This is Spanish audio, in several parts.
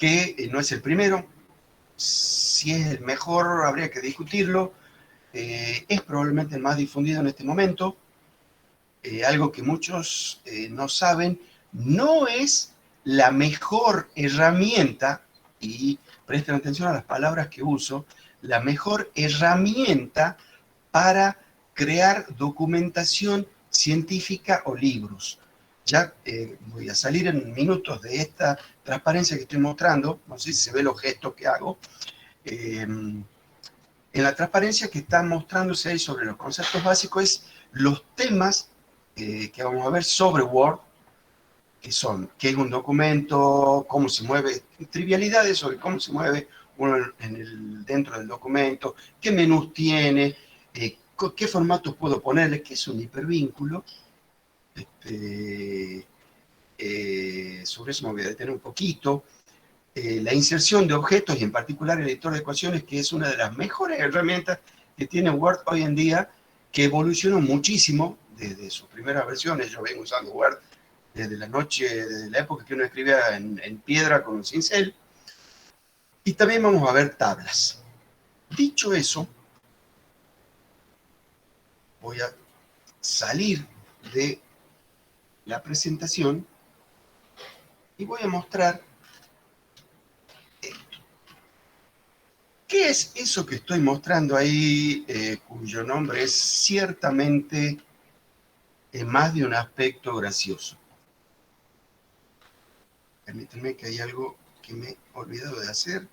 que no es el primero. Si es el mejor, habría que discutirlo. Es probablemente el más difundido en este momento. Algo que muchos no saben, no es la mejor herramienta, y presten atención a las palabras que uso, la mejor herramienta para crear documentación científica o libros. Ya voy a salir en minutos de esta transparencia que estoy mostrando, no sé si se ve los gestos que hago. En la transparencia que está mostrándose ahí sobre los conceptos básicos es los temas que vamos a ver sobre Word, que son qué es un documento, cómo se mueve, trivialidades sobre cómo se mueve uno dentro del documento, qué menús tiene, qué formatos puedo ponerle, qué es un hipervínculo. Sobre eso me voy a detener un poquito. La inserción de objetos y en particular el editor de ecuaciones, que es una de las mejores herramientas que tiene Word hoy en día, que evolucionó muchísimo desde sus primeras versiones. Yo vengo usando Word desde desde la época que uno escribía en piedra con un cincel. Y también vamos a ver tablas. Dicho eso, voy a salir de la presentación y voy a mostrar esto. ¿Qué es eso que estoy mostrando ahí, cuyo nombre es ciertamente más de un aspecto gracioso? Permítanme, que hay algo que me he olvidado de hacer.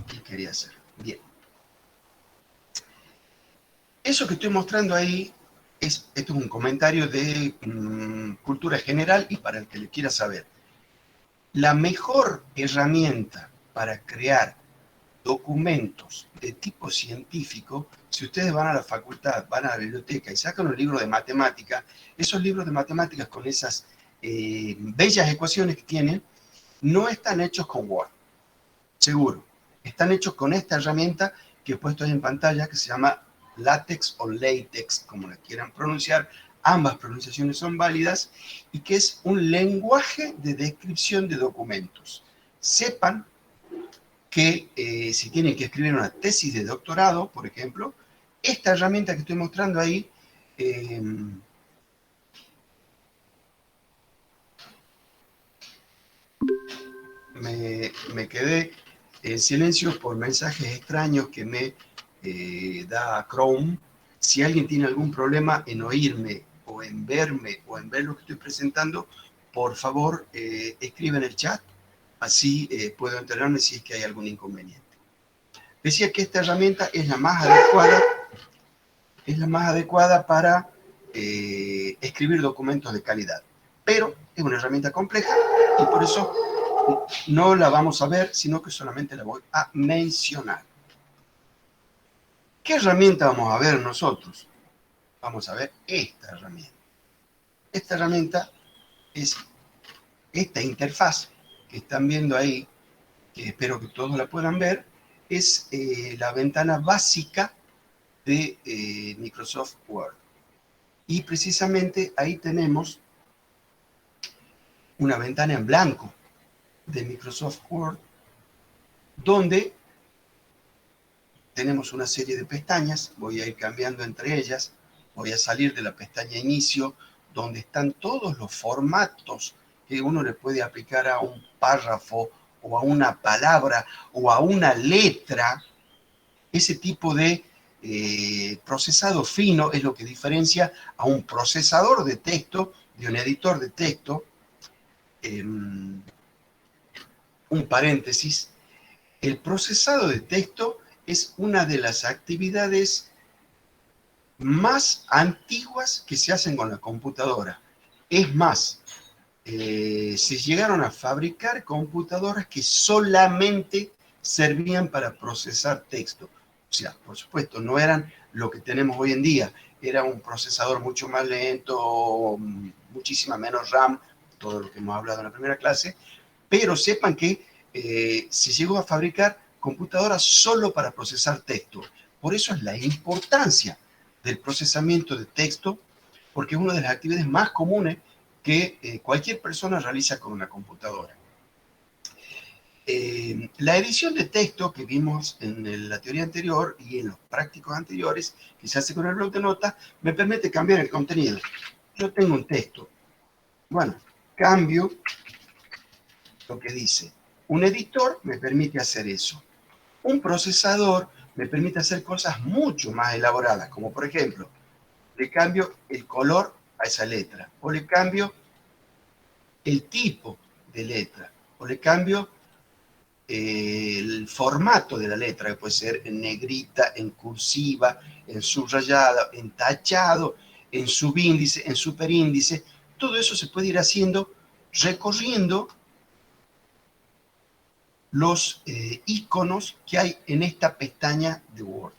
¿Qué quería hacer? Bien. Eso que estoy mostrando ahí, esto es un comentario de cultura general y para el que le quiera saber. La mejor herramienta para crear documentos de tipo científico, si ustedes van a la facultad, van a la biblioteca y sacan un libro de matemática, esos libros de matemáticas con esas bellas ecuaciones que tienen, no están hechos con Word, seguro. Están hechos con esta herramienta que he puesto ahí en pantalla, que se llama LaTeX o LaTeX, como la quieran pronunciar. Ambas pronunciaciones son válidas, y que es un lenguaje de descripción de documentos. Sepan que si tienen que escribir una tesis de doctorado, por ejemplo, esta herramienta que estoy mostrando ahí, me quedé en silencio por mensajes extraños que me da Chrome. Si alguien tiene algún problema en oírme o en verme o en ver lo que estoy presentando, por favor escribe en el chat, así puedo enterarme si es que hay algún inconveniente. Decía que esta herramienta es la más adecuada para escribir documentos de calidad, pero es una herramienta compleja y por eso no la vamos a ver, sino que solamente la voy a mencionar. ¿Qué herramienta vamos a ver nosotros? Vamos a ver esta herramienta. Esta herramienta es esta interfaz que están viendo ahí, que espero que todos la puedan ver, es la ventana básica de Microsoft Word. Y precisamente ahí tenemos una ventana en blanco de Microsoft Word, donde tenemos una serie de pestañas. Voy a ir cambiando entre ellas. Voy a salir de la pestaña Inicio, donde están todos los formatos que uno le puede aplicar a un párrafo o a una palabra o a una letra. Ese tipo de procesado fino es lo que diferencia a un procesador de texto de un editor de texto. Un paréntesis: el procesado de texto es una de las actividades más antiguas que se hacen con la computadora. Es más, se llegaron a fabricar computadoras que solamente servían para procesar texto. O sea, por supuesto, no eran lo que tenemos hoy en día. Era un procesador mucho más lento, muchísima menos RAM, todo lo que hemos hablado en la primera clase. Pero sepan que se llegó a fabricar computadoras solo para procesar texto. Por eso es la importancia del procesamiento de texto, porque es una de las actividades más comunes que cualquier persona realiza con una computadora. La edición de texto que vimos en la teoría anterior y en los prácticos anteriores, que se hace con el bloc de notas, me permite cambiar el contenido. Yo tengo un texto. Bueno, cambio lo que dice. Un editor me permite hacer eso. Un procesador me permite hacer cosas mucho más elaboradas, como por ejemplo, le cambio el color a esa letra, o le cambio el tipo de letra, o le cambio el formato de la letra, que puede ser en negrita, en cursiva, en subrayada, en tachado, en subíndice, en superíndice. Todo eso se puede ir haciendo recorriendo los iconos que hay en esta pestaña de Word.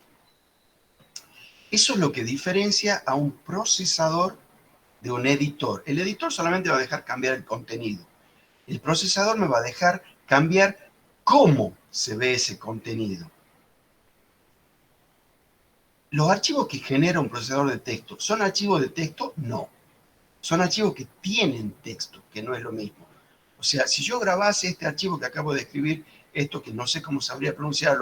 Eso es lo que diferencia a un procesador de un editor. El editor solamente va a dejar cambiar el contenido. El procesador me va a dejar cambiar cómo se ve ese contenido. ¿Los archivos que genera un procesador de texto son archivos de texto? No. Son archivos que tienen texto, que no es lo mismo. O sea, si yo grabase este archivo que acabo de escribir, esto que no sé cómo sabría pronunciar,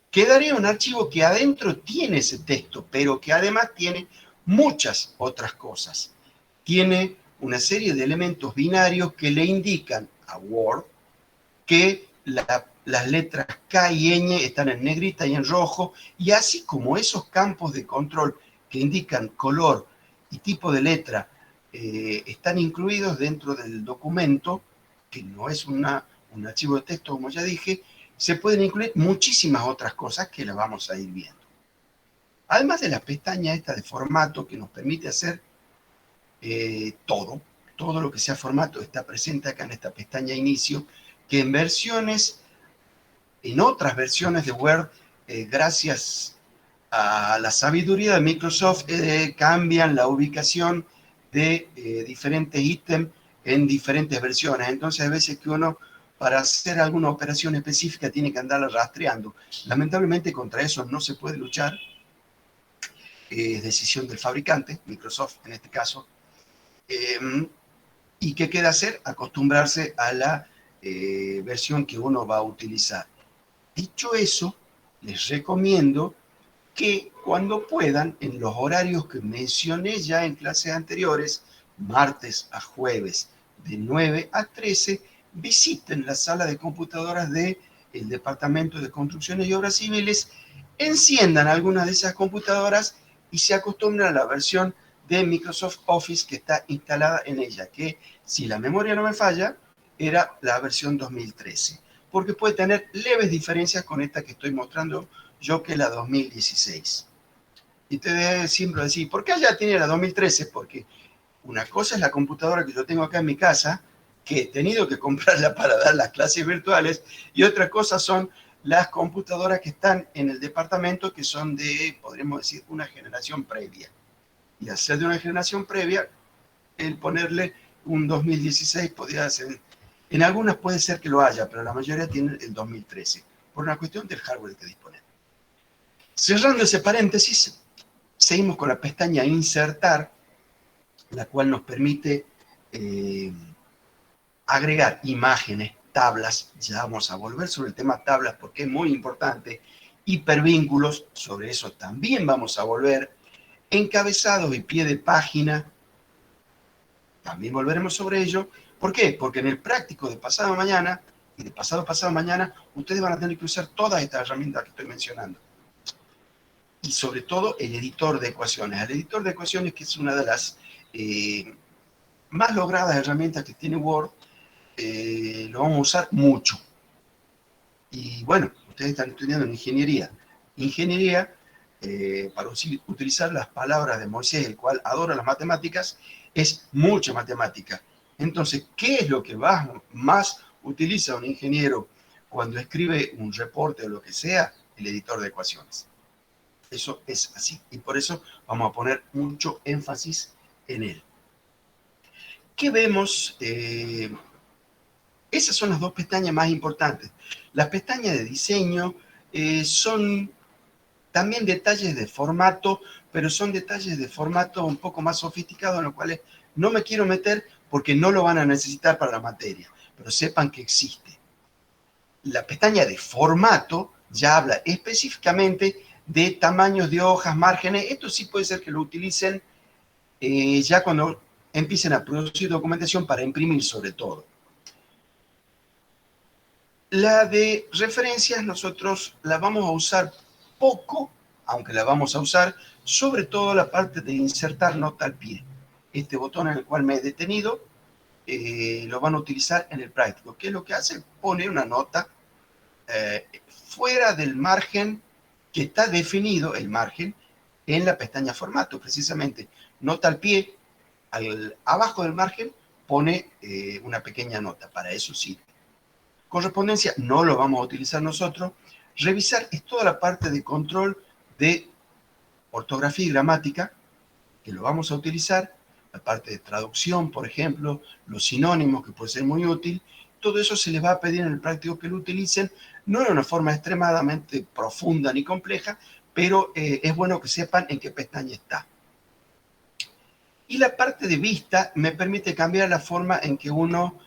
quedaría un archivo que adentro tiene ese texto, pero que además tiene muchas otras cosas. Tiene una serie de elementos binarios que le indican a Word que las letras K y ñ están en negrita y en rojo, y así como esos campos de control que indican color y tipo de letra están incluidos dentro del documento, que no es un archivo de texto, como ya dije, se pueden incluir muchísimas otras cosas que las vamos a ir viendo. Además de la pestaña esta de formato que nos permite hacer todo lo que sea formato está presente acá en esta pestaña inicio, que en otras versiones de Word, gracias a la sabiduría de Microsoft, cambian la ubicación de diferentes ítems en diferentes versiones. Entonces, hay veces que uno, para hacer alguna operación específica, tiene que andarla rastreando. Lamentablemente, contra eso no se puede luchar. Es decisión del fabricante, Microsoft en este caso. ¿Y qué queda hacer? Acostumbrarse a la versión que uno va a utilizar. Dicho eso, les recomiendo que cuando puedan, en los horarios que mencioné ya en clases anteriores, martes a jueves, de 9 a 13, visiten la sala de computadoras del Departamento de Construcciones y Obras Civiles, enciendan algunas de esas computadoras y se acostumbren a la versión de Microsoft Office que está instalada en ella, que si la memoria no me falla, era la versión 2013, porque puede tener leves diferencias con esta que estoy mostrando yo, que es la 2016. Y te siempre decir, ¿por qué allá tiene la 2013? Porque una cosa es la computadora que yo tengo acá en mi casa, que he tenido que comprarla para dar las clases virtuales, y otra cosa son las computadoras que están en el departamento, que son de, podríamos decir, una generación previa. Y hacer de una generación previa, el ponerle un 2016 podría ser, en algunas puede ser que lo haya, pero la mayoría tienen el 2013, por una cuestión del hardware que disponemos. Cerrando ese paréntesis, seguimos con la pestaña Insertar, la cual nos permite agregar imágenes, tablas. Ya vamos a volver sobre el tema tablas porque es muy importante. Hipervínculos, sobre eso también vamos a volver. Encabezados y pie de página, también volveremos sobre ello. ¿Por qué? Porque en el práctico de pasado mañana y de pasado mañana, ustedes van a tener que usar todas estas herramientas que estoy mencionando. Y sobre todo el editor de ecuaciones. El editor de ecuaciones, que es una de las más logradas herramientas que tiene Word, lo vamos a usar mucho. Y bueno, ustedes están estudiando en ingeniería. Ingeniería, para utilizar las palabras de Moisés, el cual adora las matemáticas, es mucha matemática. Entonces, ¿qué es lo que más utiliza un ingeniero cuando escribe un reporte o lo que sea? El editor de ecuaciones. Eso es así. Y por eso vamos a poner mucho énfasis en él. ¿Qué vemos? Esas son las dos pestañas más importantes. Las pestañas de diseño son También detalles de formato, pero son detalles de formato un poco más sofisticados, en los cuales no me quiero meter porque no lo van a necesitar para la materia, pero sepan que existe. La pestaña de formato ya habla específicamente de tamaños de hojas, márgenes. Esto sí puede ser que lo utilicen ya cuando empiecen a producir documentación para imprimir sobre todo. La de referencias nosotros la vamos a usar poco, aunque la vamos a usar, sobre todo la parte de insertar nota al pie. Este botón en el cual me he detenido lo van a utilizar en el práctico. ¿Qué es lo que hace? Pone una nota fuera del margen que está definido, el margen, en la pestaña formato, precisamente. Nota al pie, abajo del margen, pone una pequeña nota. Para eso sirve. Correspondencia no lo vamos a utilizar nosotros. Revisar es toda la parte de control de ortografía y gramática, que lo vamos a utilizar, la parte de traducción, por ejemplo, los sinónimos, que puede ser muy útil. Todo eso se les va a pedir en el práctico que lo utilicen, no de una forma extremadamente profunda ni compleja, pero es bueno que sepan en qué pestaña está. Y la parte de vista me permite cambiar la forma en que uno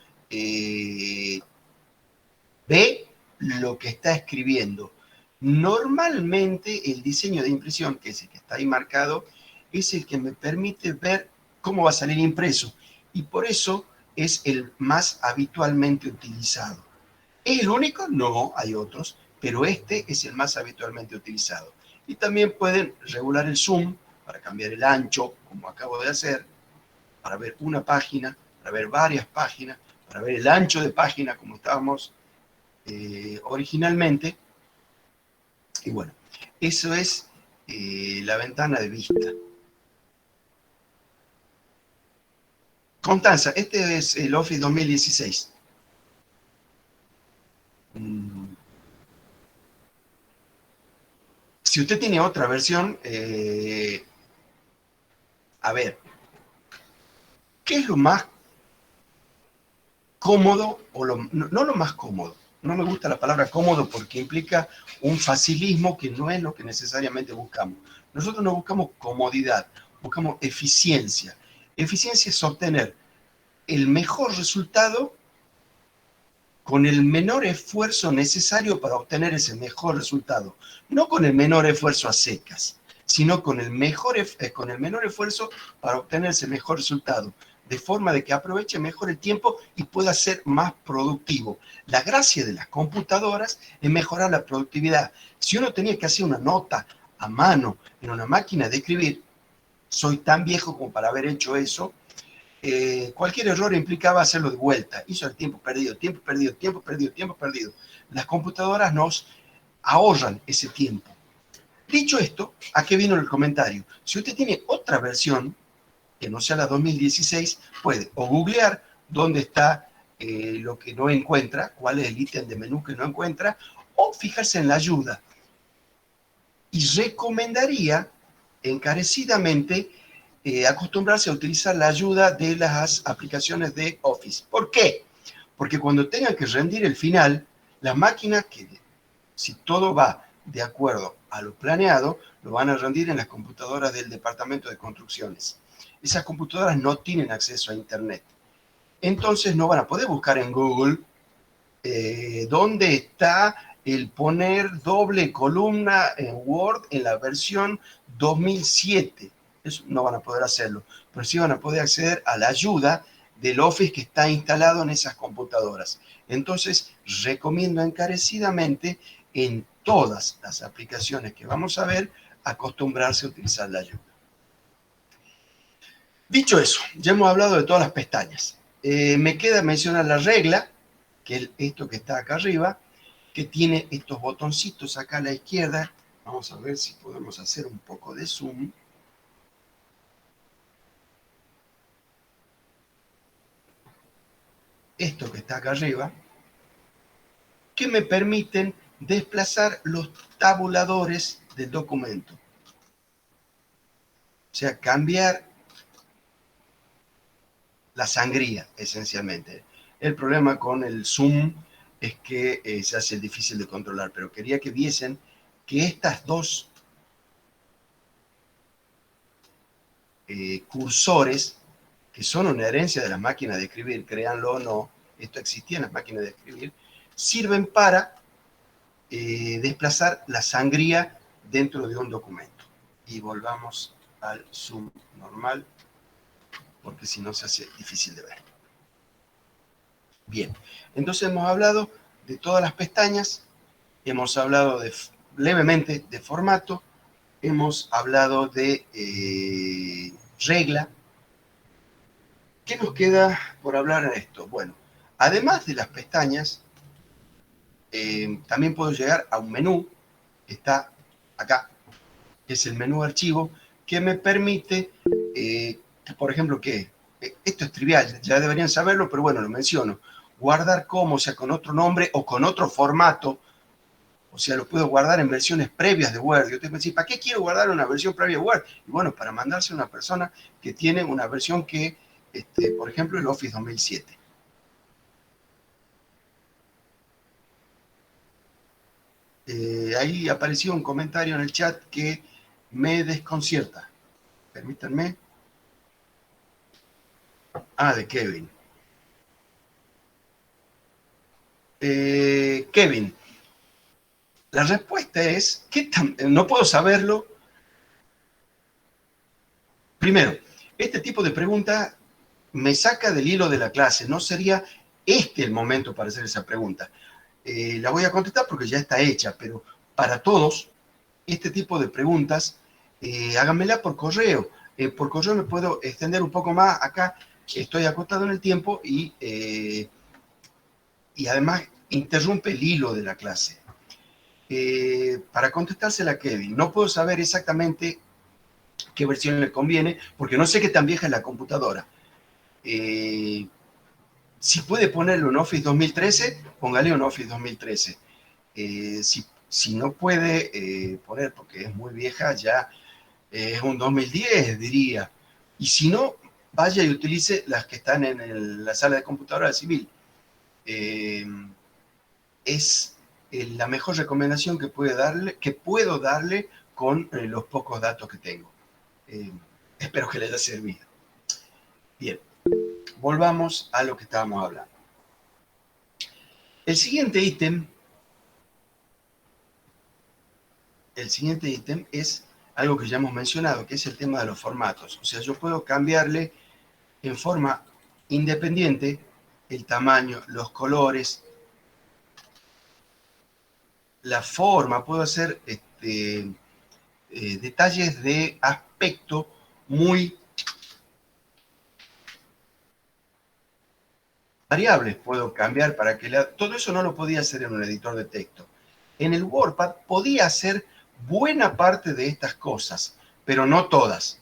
ve lo que está escribiendo. Normalmente el diseño de impresión, que es el que está ahí marcado, es el que me permite ver cómo va a salir impreso. Y por eso es el más habitualmente utilizado. ¿Es el único? No, hay otros, pero este es el más habitualmente utilizado. Y también pueden regular el zoom para cambiar el ancho, como acabo de hacer, para ver una página, para ver varias páginas, para ver el ancho de página, como estábamos originalmente. Y bueno, eso es la ventana de vista. Constanza, este es el Office 2016. Si usted tiene otra versión, a ver, ¿qué es lo más cómodo? No lo más cómodo. No me gusta la palabra cómodo porque implica un facilismo que no es lo que necesariamente buscamos. Nosotros no buscamos comodidad, buscamos eficiencia. Eficiencia es obtener el mejor resultado con el menor esfuerzo necesario para obtener ese mejor resultado. No con el menor esfuerzo a secas, sino con el menor esfuerzo para obtener ese mejor resultado, de forma de que aproveche mejor el tiempo y pueda ser más productivo. La gracia de las computadoras es mejorar la productividad. Si uno tenía que hacer una nota a mano en una máquina de escribir, soy tan viejo como para haber hecho eso, cualquier error implicaba hacerlo de vuelta. Hizo el tiempo perdido, tiempo perdido, tiempo perdido, tiempo perdido. Las computadoras nos ahorran ese tiempo. Dicho esto, ¿a qué vino el comentario? Si usted tiene otra versión, que no sea la 2016, puede o googlear dónde está lo que no encuentra, cuál es el ítem de menú que no encuentra, o fijarse en la ayuda. Y recomendaría encarecidamente acostumbrarse a utilizar la ayuda de las aplicaciones de Office. ¿Por qué? Porque cuando tengan que rendir el final, las máquinas que, si todo va de acuerdo a lo planeado, lo van a rendir en las computadoras del departamento de construcciones. Esas computadoras no tienen acceso a Internet. Entonces no van a poder buscar en Google dónde está el poner doble columna en Word en la versión 2007. Eso no van a poder hacerlo, pero sí van a poder acceder a la ayuda del Office que está instalado en esas computadoras. Entonces, recomiendo encarecidamente en todas las aplicaciones que vamos a ver, acostumbrarse a utilizar la ayuda. Dicho eso, ya hemos hablado de todas las pestañas. Me queda mencionar la regla, que es esto que está acá arriba, que tiene estos botoncitos acá a la izquierda. Vamos a ver si podemos hacer un poco de zoom. Esto que está acá arriba, que me permiten desplazar los tabuladores del documento. O sea, cambiar la sangría, esencialmente. El problema con el zoom es que se hace difícil de controlar, pero quería que viesen que estas dos cursores, que son una herencia de las máquinas de escribir, créanlo o no, esto existía en las máquinas de escribir, sirven para desplazar la sangría dentro de un documento. Y volvamos al zoom normal, porque si no se hace difícil de ver. Bien, entonces hemos hablado de todas las pestañas, hemos hablado levemente de formato, hemos hablado de regla. ¿Qué nos queda por hablar en esto? Bueno, además de las pestañas, también puedo llegar a un menú, que está acá, que es el menú archivo, que me permite, por ejemplo, que esto es trivial, ya deberían saberlo, pero bueno, lo menciono, guardar como, o sea, con otro nombre o con otro formato, o sea, lo puedo guardar en versiones previas de Word. Y usted me dice, ¿para qué quiero guardar una versión previa de Word? Y bueno, para mandarse a una persona que tiene una versión que, por ejemplo, el Office 2007. Ahí apareció un comentario en el chat que me desconcierta. Permítanme. Ah, de Kevin. Kevin, la respuesta es que no puedo saberlo. Primero, este tipo de pregunta me saca del hilo de la clase. No sería este el momento para hacer esa pregunta. La voy a contestar porque ya está hecha, pero para todos, este tipo de preguntas, háganmela por correo. Por correo me puedo extender un poco más. Acá estoy acostado en el tiempo y además interrumpe el hilo de la clase. Para contestársela a Kevin, no puedo saber exactamente qué versión le conviene, porque no sé qué tan vieja es la computadora. Si puede ponerle un Office 2013, póngale un Office 2013. Si no puede poner, porque es muy vieja, ya es un 2010, diría. Y si no, vaya y utilice las que están en la sala de computadora civil. Es la mejor recomendación que puedo darle con los pocos datos que tengo. Espero que les haya servido. Bien, volvamos a lo que estábamos hablando. El siguiente ítem es algo que ya hemos mencionado, que es el tema de los formatos. O sea, yo puedo cambiarle en forma independiente el tamaño, los colores, la forma, puedo hacer detalles de aspecto muy variables. Puedo cambiar para que todo eso no lo podía hacer en un editor de texto. En el WordPad podía hacer buena parte de estas cosas, pero no todas.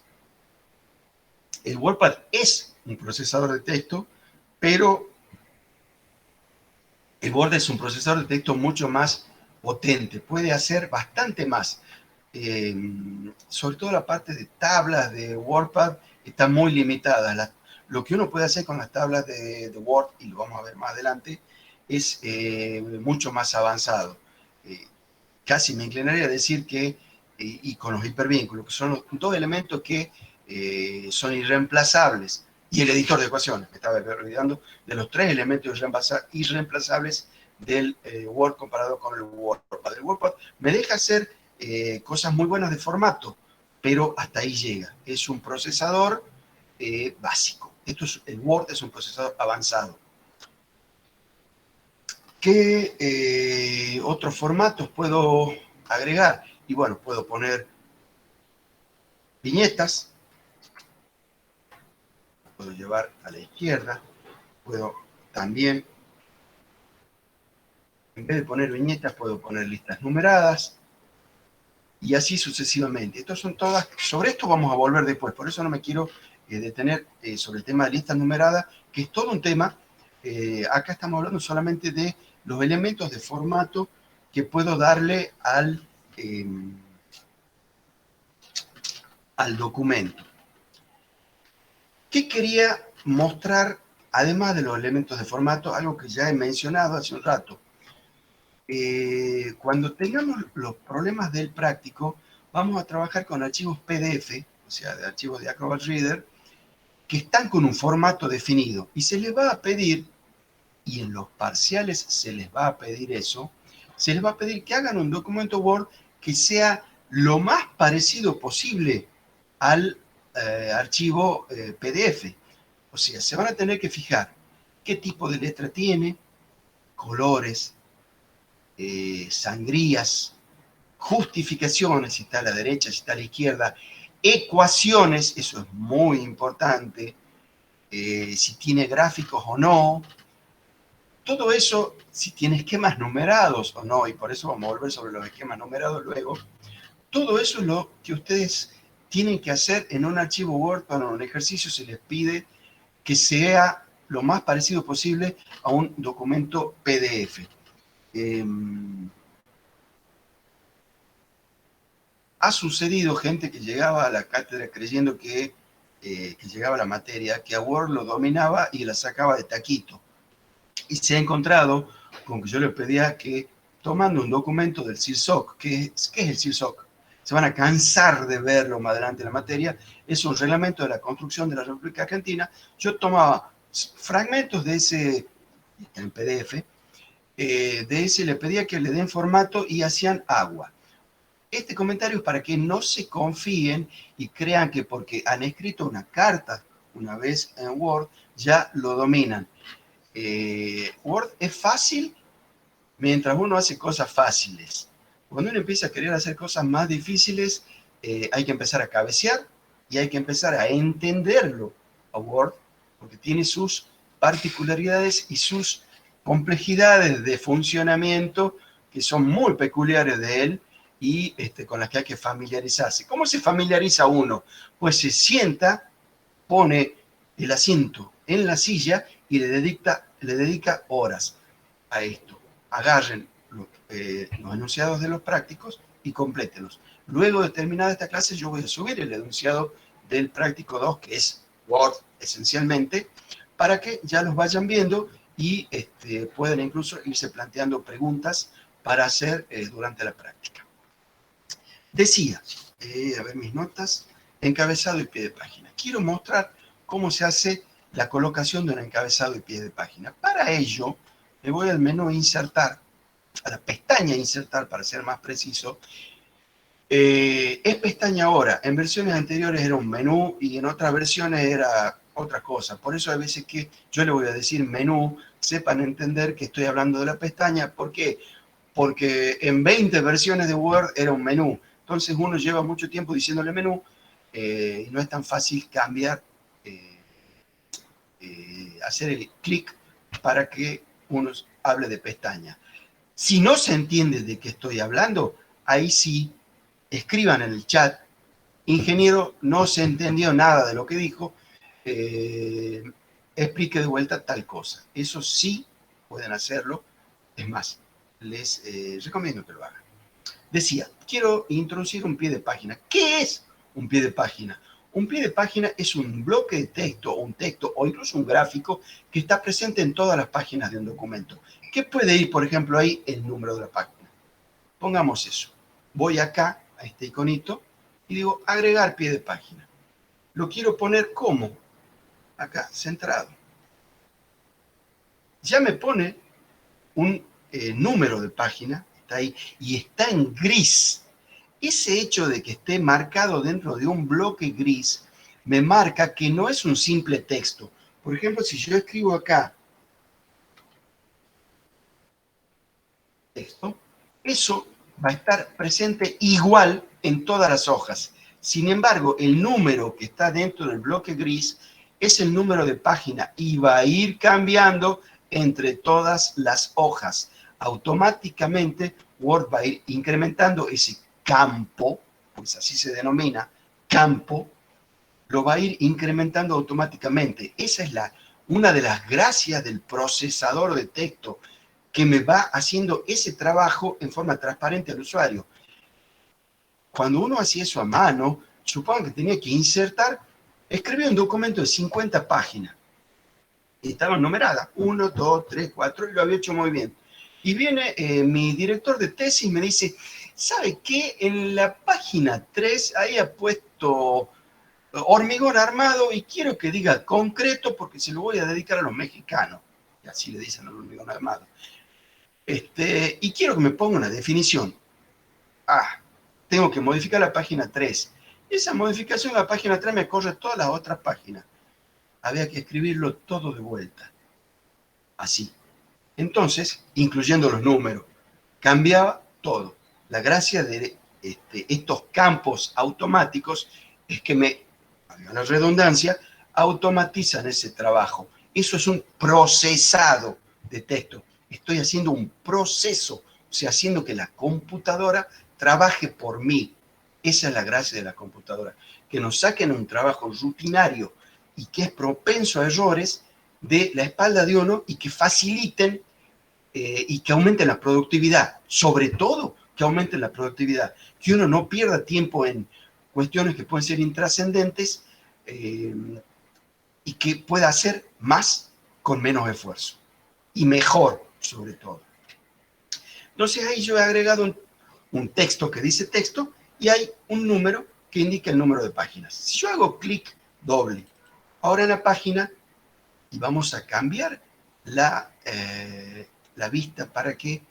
El WordPad es un procesador de texto, pero el Word es un procesador de texto mucho más potente, puede hacer bastante más. Sobre todo la parte de tablas de WordPad está muy limitada. Lo que uno puede hacer con las tablas de Word, y lo vamos a ver más adelante, es mucho más avanzado. Casi me inclinaría a decir que, y con los hipervínculos, que son los dos elementos que son irreemplazables, y el editor de ecuaciones, me estaba olvidando de los tres elementos irreemplazables del Word comparado con el WordPad. El WordPad me deja hacer cosas muy buenas de formato, pero hasta ahí llega. Es un procesador básico. El Word es un procesador avanzado. ¿Qué otros formatos puedo agregar? Y bueno, puedo poner viñetas, puedo llevar a la izquierda, puedo también, en vez de poner viñetas, puedo poner listas numeradas, y así sucesivamente. Estas son todas, sobre esto vamos a volver después, por eso no me quiero detener sobre el tema de listas numeradas, que es todo un tema. Acá estamos hablando solamente de los elementos de formato que puedo darle al documento. ¿Qué quería mostrar, además de los elementos de formato? Algo que ya he mencionado hace un rato. Cuando tengamos los problemas del práctico, vamos a trabajar con archivos PDF o sea, de archivos de Acrobat Reader, que están con un formato definido. Y se les va a pedir, y en los parciales se les va a pedir eso, se les va a pedir que hagan un documento Word que sea lo más parecido posible al archivo PDF. O sea, se van a tener que fijar qué tipo de letra tiene, colores, sangrías, justificaciones, si está a la derecha, si está a la izquierda, ecuaciones, eso es muy importante, si tiene gráficos o no, todo eso, si tiene esquemas numerados o no, y por eso vamos a volver sobre los esquemas numerados luego, todo eso es lo que ustedes tienen que hacer en un archivo Word. Para un ejercicio se les pide que sea lo más parecido posible a un documento PDF. Ha sucedido gente que llegaba a la cátedra creyendo que llegaba a la materia, que a Word lo dominaba y la sacaba de taquito. Y se ha encontrado con que yo le pedía que, tomando un documento del CIRSOC, ¿qué es el CIRSOC? Se van a cansar de verlo más adelante en la materia, es un reglamento de la construcción de la República Argentina. Yo tomaba fragmentos de ese, en PDF, de ese le pedía que le den formato y hacían agua. Este comentario es para que no se confíen y crean que porque han escrito una carta una vez en Word, ya lo dominan. Word es fácil mientras uno hace cosas fáciles. Cuando uno empieza a querer hacer cosas más difíciles, hay que empezar a cabecear y hay que empezar a entenderlo a Word, porque tiene sus particularidades y sus complejidades de funcionamiento que son muy peculiares de él y con las que hay que familiarizarse. ¿Cómo se familiariza uno? Pues se sienta, pone el asiento en la silla y le dedica horas a esto. Agarren los enunciados de los prácticos y complétenlos. Luego de terminada esta clase, yo voy a subir el enunciado del práctico 2, que es Word esencialmente, para que ya los vayan viendo y puedan incluso irse planteando preguntas para hacer durante la práctica. Decía, a ver mis notas, encabezado y pie de página. Quiero mostrar cómo se hace la colocación de un encabezado y pie de página. Para ello, me voy al menú insertar, a la pestaña insertar para ser más preciso. Es pestaña ahora. En versiones anteriores era un menú y en otras versiones era otra cosa. Por eso hay veces que yo le voy a decir menú, sepan entender que estoy hablando de la pestaña. ¿Por qué? Porque en 20 versiones de Word era un menú. Entonces uno lleva mucho tiempo diciéndole menú y no es tan fácil cambiar, hacer el clic para que uno hable de pestaña. Si no se entiende de qué estoy hablando, ahí sí, escriban en el chat, ingeniero, no se entendió nada de lo que dijo, explique de vuelta tal cosa. Eso sí pueden hacerlo, es más, les recomiendo que lo hagan. Decía, quiero introducir un pie de página. ¿Qué es un pie de página? Un pie de página es un bloque de texto, o un texto, o incluso un gráfico que está presente en todas las páginas de un documento. ¿Qué puede ir, por ejemplo, ahí el número de la página? Pongamos eso. Voy acá, a este iconito, y digo, agregar pie de página. Lo quiero poner como, acá, centrado. Ya me pone un número de página, está ahí, y está en gris. Ese hecho de que esté marcado dentro de un bloque gris me marca que no es un simple texto. Por ejemplo, si yo escribo acá texto, eso va a estar presente igual en todas las hojas. Sin embargo, el número que está dentro del bloque gris es el número de página y va a ir cambiando entre todas las hojas. Automáticamente Word va a ir incrementando ese campo, pues así se denomina, campo, lo va a ir incrementando automáticamente. Esa es una de las gracias del procesador de texto, que me va haciendo ese trabajo en forma transparente al usuario. Cuando uno hacía eso a mano, supongo que tenía que insertar, escribía un documento de 50 páginas. Y estaban numeradas, 1, 2, 3, 4, y lo había hecho muy bien. Y viene mi director de tesis y me dice, ¿sabe qué? En la página 3 ahí ha puesto hormigón armado y quiero que diga concreto porque se lo voy a dedicar a los mexicanos. Y así le dicen al hormigón armado. Y quiero que me ponga una definición. Tengo que modificar la página 3. Esa modificación de la página 3 me corre todas las otras páginas. Había que escribirlo todo de vuelta. Así. Entonces, incluyendo los números, cambiaba todo. La gracia de estos campos automáticos es que valga la redundancia, automatizan ese trabajo. Eso es un procesado de texto. Estoy haciendo un proceso, o sea, haciendo que la computadora trabaje por mí. Esa es la gracia de la computadora, que nos saquen un trabajo rutinario y que es propenso a errores de la espalda de uno y que faciliten y que aumenten la productividad, sobre todo que aumenten la productividad, que uno no pierda tiempo en cuestiones que pueden ser intrascendentes y que pueda hacer más con menos esfuerzo y mejor, sobre todo. Entonces ahí yo he agregado un texto que dice texto y hay un número que indica el número de páginas. Si yo hago clic doble ahora en la página y vamos a cambiar la vista para que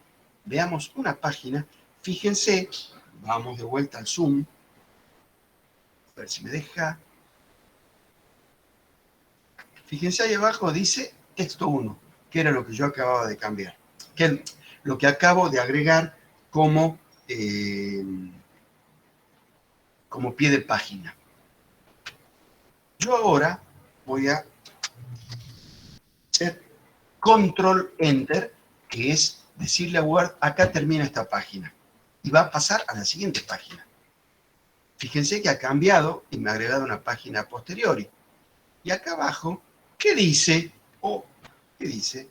veamos una página, fíjense, vamos de vuelta al Zoom, a ver si me deja. Fíjense ahí abajo dice texto 1, que era lo que yo acababa de cambiar, que lo que acabo de agregar como pie de página. Yo ahora voy a hacer control enter, que es decirle a Word, acá termina esta página, y va a pasar a la siguiente página. Fíjense que ha cambiado y me ha agregado una página a posteriori. Y acá abajo, ¿qué dice? ¿Qué dice?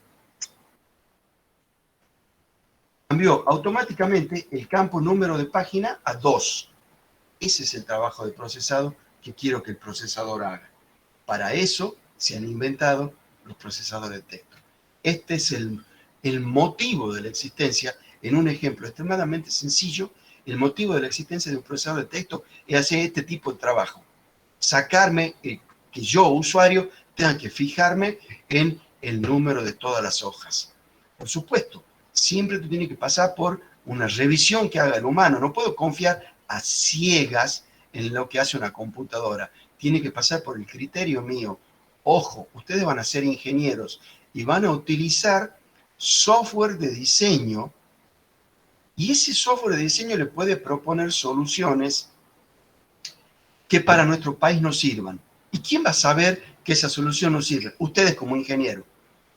Cambió automáticamente el campo número de página a 2. Ese es el trabajo de procesado que quiero que el procesador haga. Para eso se han inventado los procesadores de texto. Este es el motivo de la existencia, en un ejemplo extremadamente sencillo, el motivo de la existencia de un procesador de texto es hacer este tipo de trabajo. Sacarme, que yo, usuario, tenga que fijarme en el número de todas las hojas. Por supuesto, siempre tú tienes que pasar por una revisión que haga el humano. No puedo confiar a ciegas en lo que hace una computadora. Tiene que pasar por el criterio mío. Ojo, ustedes van a ser ingenieros y van a utilizar software de diseño y ese software de diseño le puede proponer soluciones que para nuestro país no sirvan. ¿Y quién va a saber que esa solución no sirve? Ustedes como ingenieros.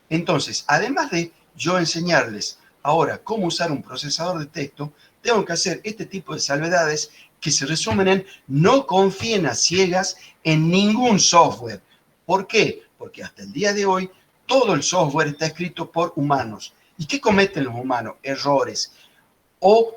Entonces, además de yo enseñarles ahora cómo usar un procesador de texto, tengo que hacer este tipo de salvedades que se resumen en no confíen a ciegas en ningún software. ¿Por qué? Porque hasta el día de hoy todo el software está escrito por humanos. ¿Y qué cometen los humanos? Errores. O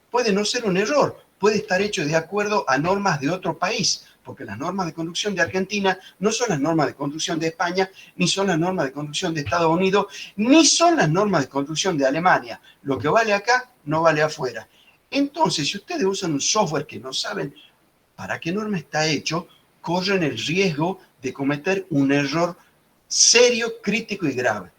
puede no ser un error, puede estar hecho de acuerdo a normas de otro país, porque las normas de conducción de Argentina no son las normas de conducción de España, ni son las normas de conducción de Estados Unidos, ni son las normas de conducción de Alemania. Lo que vale acá no vale afuera. Entonces, si ustedes usan un software que no saben para qué norma está hecho, corren el riesgo de cometer un error serio, crítico y grave.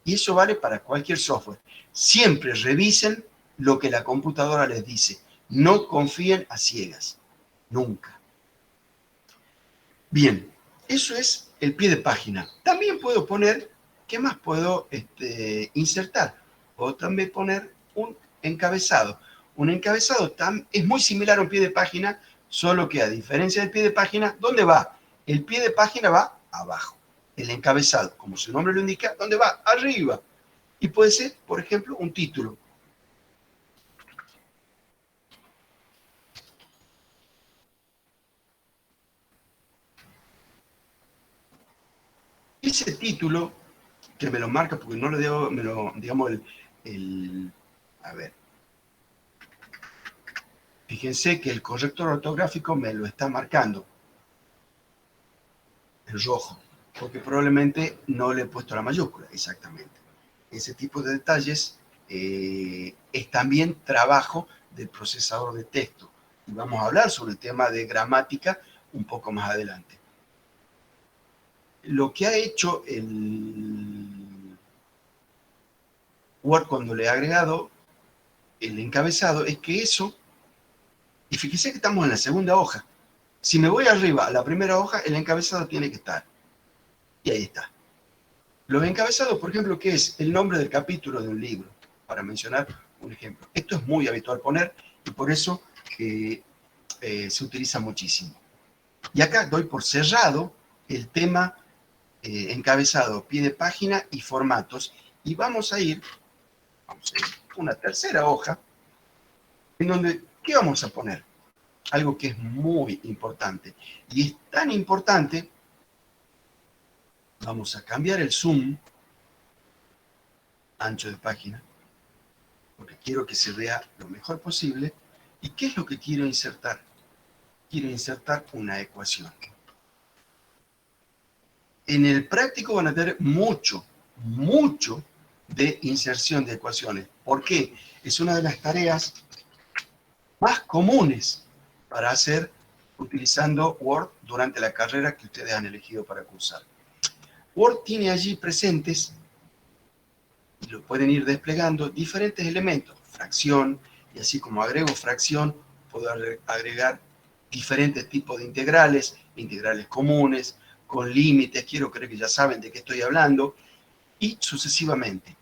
Y eso vale para cualquier software. Siempre revisen lo que la computadora les dice. No confíen a ciegas. Nunca. Bien, eso es el pie de página. También puedo poner, ¿qué más puedo insertar? Puedo también poner un encabezado. Un encabezado es muy similar a un pie de página, solo que a diferencia del pie de página, ¿dónde va? El pie de página va abajo. El encabezado, como su nombre lo indica, ¿dónde va? Arriba. Y puede ser, por ejemplo, un título. Ese título, que me lo marca porque no le debo, digamos, a ver. Fíjense que el corrector ortográfico me lo está marcando. El rojo. Porque probablemente no le he puesto la mayúscula, exactamente. Ese tipo de detalles es también trabajo del procesador de texto. Y vamos a hablar sobre el tema de gramática un poco más adelante. Lo que ha hecho el Word cuando le he agregado el encabezado es que eso, y fíjese que estamos en la segunda hoja, si me voy arriba a la primera hoja, el encabezado tiene que estar. Y ahí está. Los encabezados, por ejemplo, ¿qué es? El nombre del capítulo de un libro, para mencionar un ejemplo. Esto es muy habitual poner y por eso se utiliza muchísimo. Y acá doy por cerrado el tema encabezado, pie de página y formatos. Y vamos a ir a una tercera hoja, en donde, ¿qué vamos a poner? Algo que es muy importante. Y es tan importante, vamos a cambiar el zoom, ancho de página, porque quiero que se vea lo mejor posible. ¿Y qué es lo que quiero insertar? Quiero insertar una ecuación. En el práctico van a tener mucho de inserción de ecuaciones. ¿Por qué? Es una de las tareas más comunes para hacer utilizando Word durante la carrera que ustedes han elegido para cursar. Word tiene allí presentes, y lo pueden ir desplegando, diferentes elementos, fracción, y así como agrego fracción, puedo agregar diferentes tipos de integrales, integrales comunes, con límites, quiero creer que ya saben de qué estoy hablando, y sucesivamente.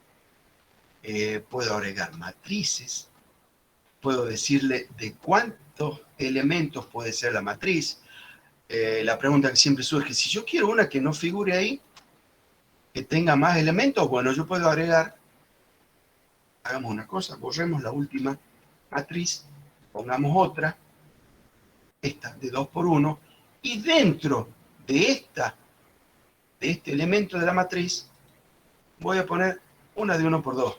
Puedo agregar matrices, puedo decirle de cuántos elementos puede ser la matriz. La pregunta que siempre surge, si yo quiero una que no figure ahí, que tenga más elementos, bueno, yo puedo agregar, hagamos una cosa, borremos la última matriz, pongamos otra, esta de 2 por 1, y dentro de este elemento de la matriz, voy a poner una de 1 por 2.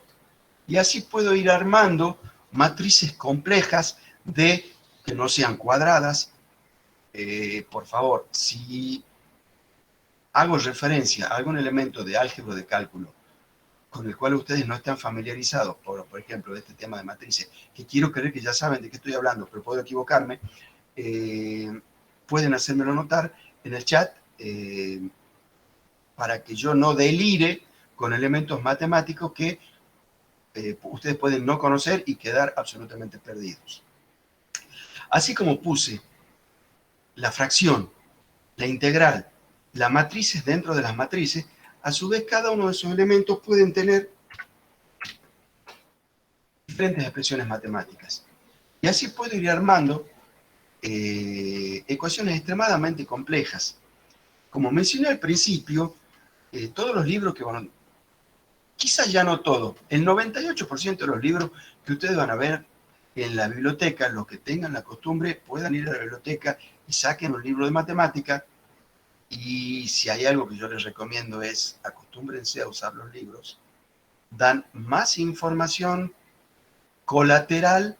Y así puedo ir armando matrices complejas que no sean cuadradas. Por favor, si hago referencia a algún elemento de álgebra de cálculo con el cual ustedes no están familiarizados, por ejemplo, de este tema de matrices, que quiero creer que ya saben de qué estoy hablando, pero puedo equivocarme, pueden hacérmelo notar en el chat para que yo no delire con elementos matemáticos que ustedes pueden no conocer y quedar absolutamente perdidos. Así como puse la fracción, la integral, las matrices dentro de las matrices, a su vez cada uno de esos elementos pueden tener diferentes expresiones matemáticas. Y así puedo ir armando ecuaciones extremadamente complejas. Como mencioné al principio, todos los libros que van, quizás ya no todos, el 98% de los libros que ustedes van a ver en la biblioteca, los que tengan la costumbre, puedan ir a la biblioteca y saquen un libro de matemática. Y si hay algo que yo les recomiendo es acostúmbrense a usar los libros. Dan más información colateral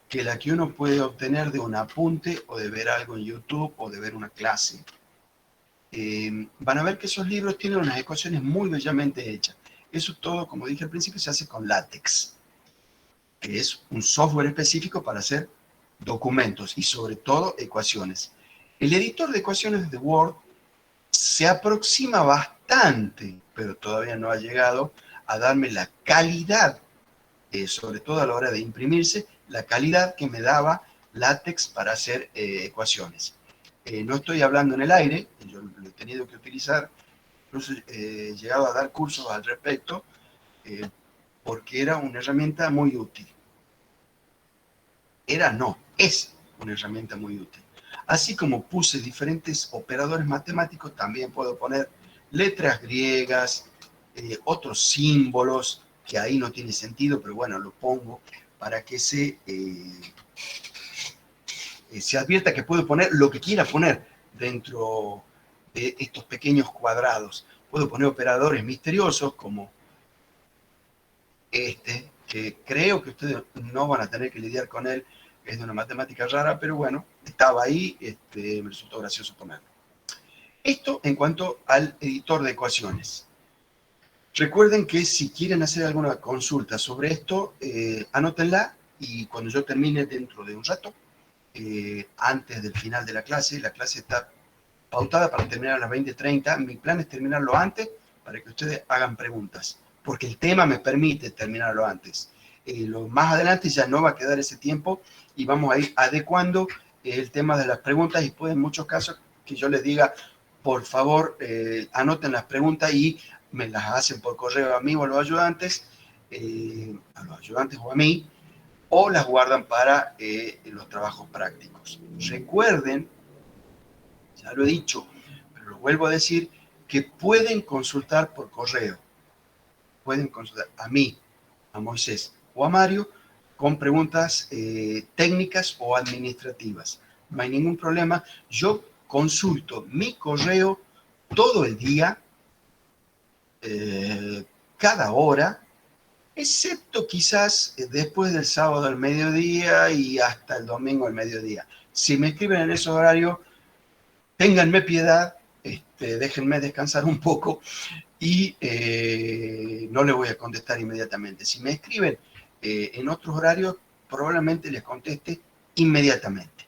que la que uno puede obtener de un apunte o de ver algo en YouTube o de ver una clase. Van a ver que esos libros tienen unas ecuaciones muy bellamente hechas. Eso todo, como dije al principio, se hace con LaTeX, que es un software específico para hacer documentos y sobre todo ecuaciones. El editor de ecuaciones de Word se aproxima bastante, pero todavía no ha llegado a darme la calidad, sobre todo a la hora de imprimirse, la calidad que me daba LaTeX para hacer ecuaciones. No estoy hablando en el aire, yo lo he tenido que utilizar, incluso he llegado a dar cursos al respecto, porque era una herramienta muy útil. Es una herramienta muy útil. Así como puse diferentes operadores matemáticos, también puedo poner letras griegas, otros símbolos, que ahí no tiene sentido, pero bueno, lo pongo para que se advierta que puedo poner lo que quiera poner dentro de estos pequeños cuadrados. Puedo poner operadores misteriosos como este, que creo que ustedes no van a tener que lidiar con él, es de una matemática rara, pero bueno, estaba ahí, me resultó gracioso ponerlo. Esto en cuanto al editor de ecuaciones. Recuerden que si quieren hacer alguna consulta sobre esto, anótenla y cuando yo termine dentro de un rato, antes del final de la clase. La clase está pautada para terminar a las 20:30. Mi plan es terminarlo antes para que ustedes hagan preguntas, porque el tema me permite terminarlo antes. Lo más adelante ya no va a quedar ese tiempo y vamos a ir adecuando el tema de las preguntas, y puede en muchos casos que yo les diga, por favor, anoten las preguntas y me las hacen por correo a mí o a los ayudantes o a mí, o las guardan para los trabajos prácticos. Recuerden, ya lo he dicho, pero lo vuelvo a decir, que pueden consultar por correo. Pueden consultar a mí, a Moisés o a Mario con preguntas técnicas o administrativas. No hay ningún problema. Yo consulto mi correo todo el día, cada hora, excepto quizás después del sábado al mediodía y hasta el domingo al mediodía. Si me escriben en esos horarios, ténganme piedad, déjenme descansar un poco y no les voy a contestar inmediatamente. Si me escriben en otros horarios, probablemente les conteste inmediatamente.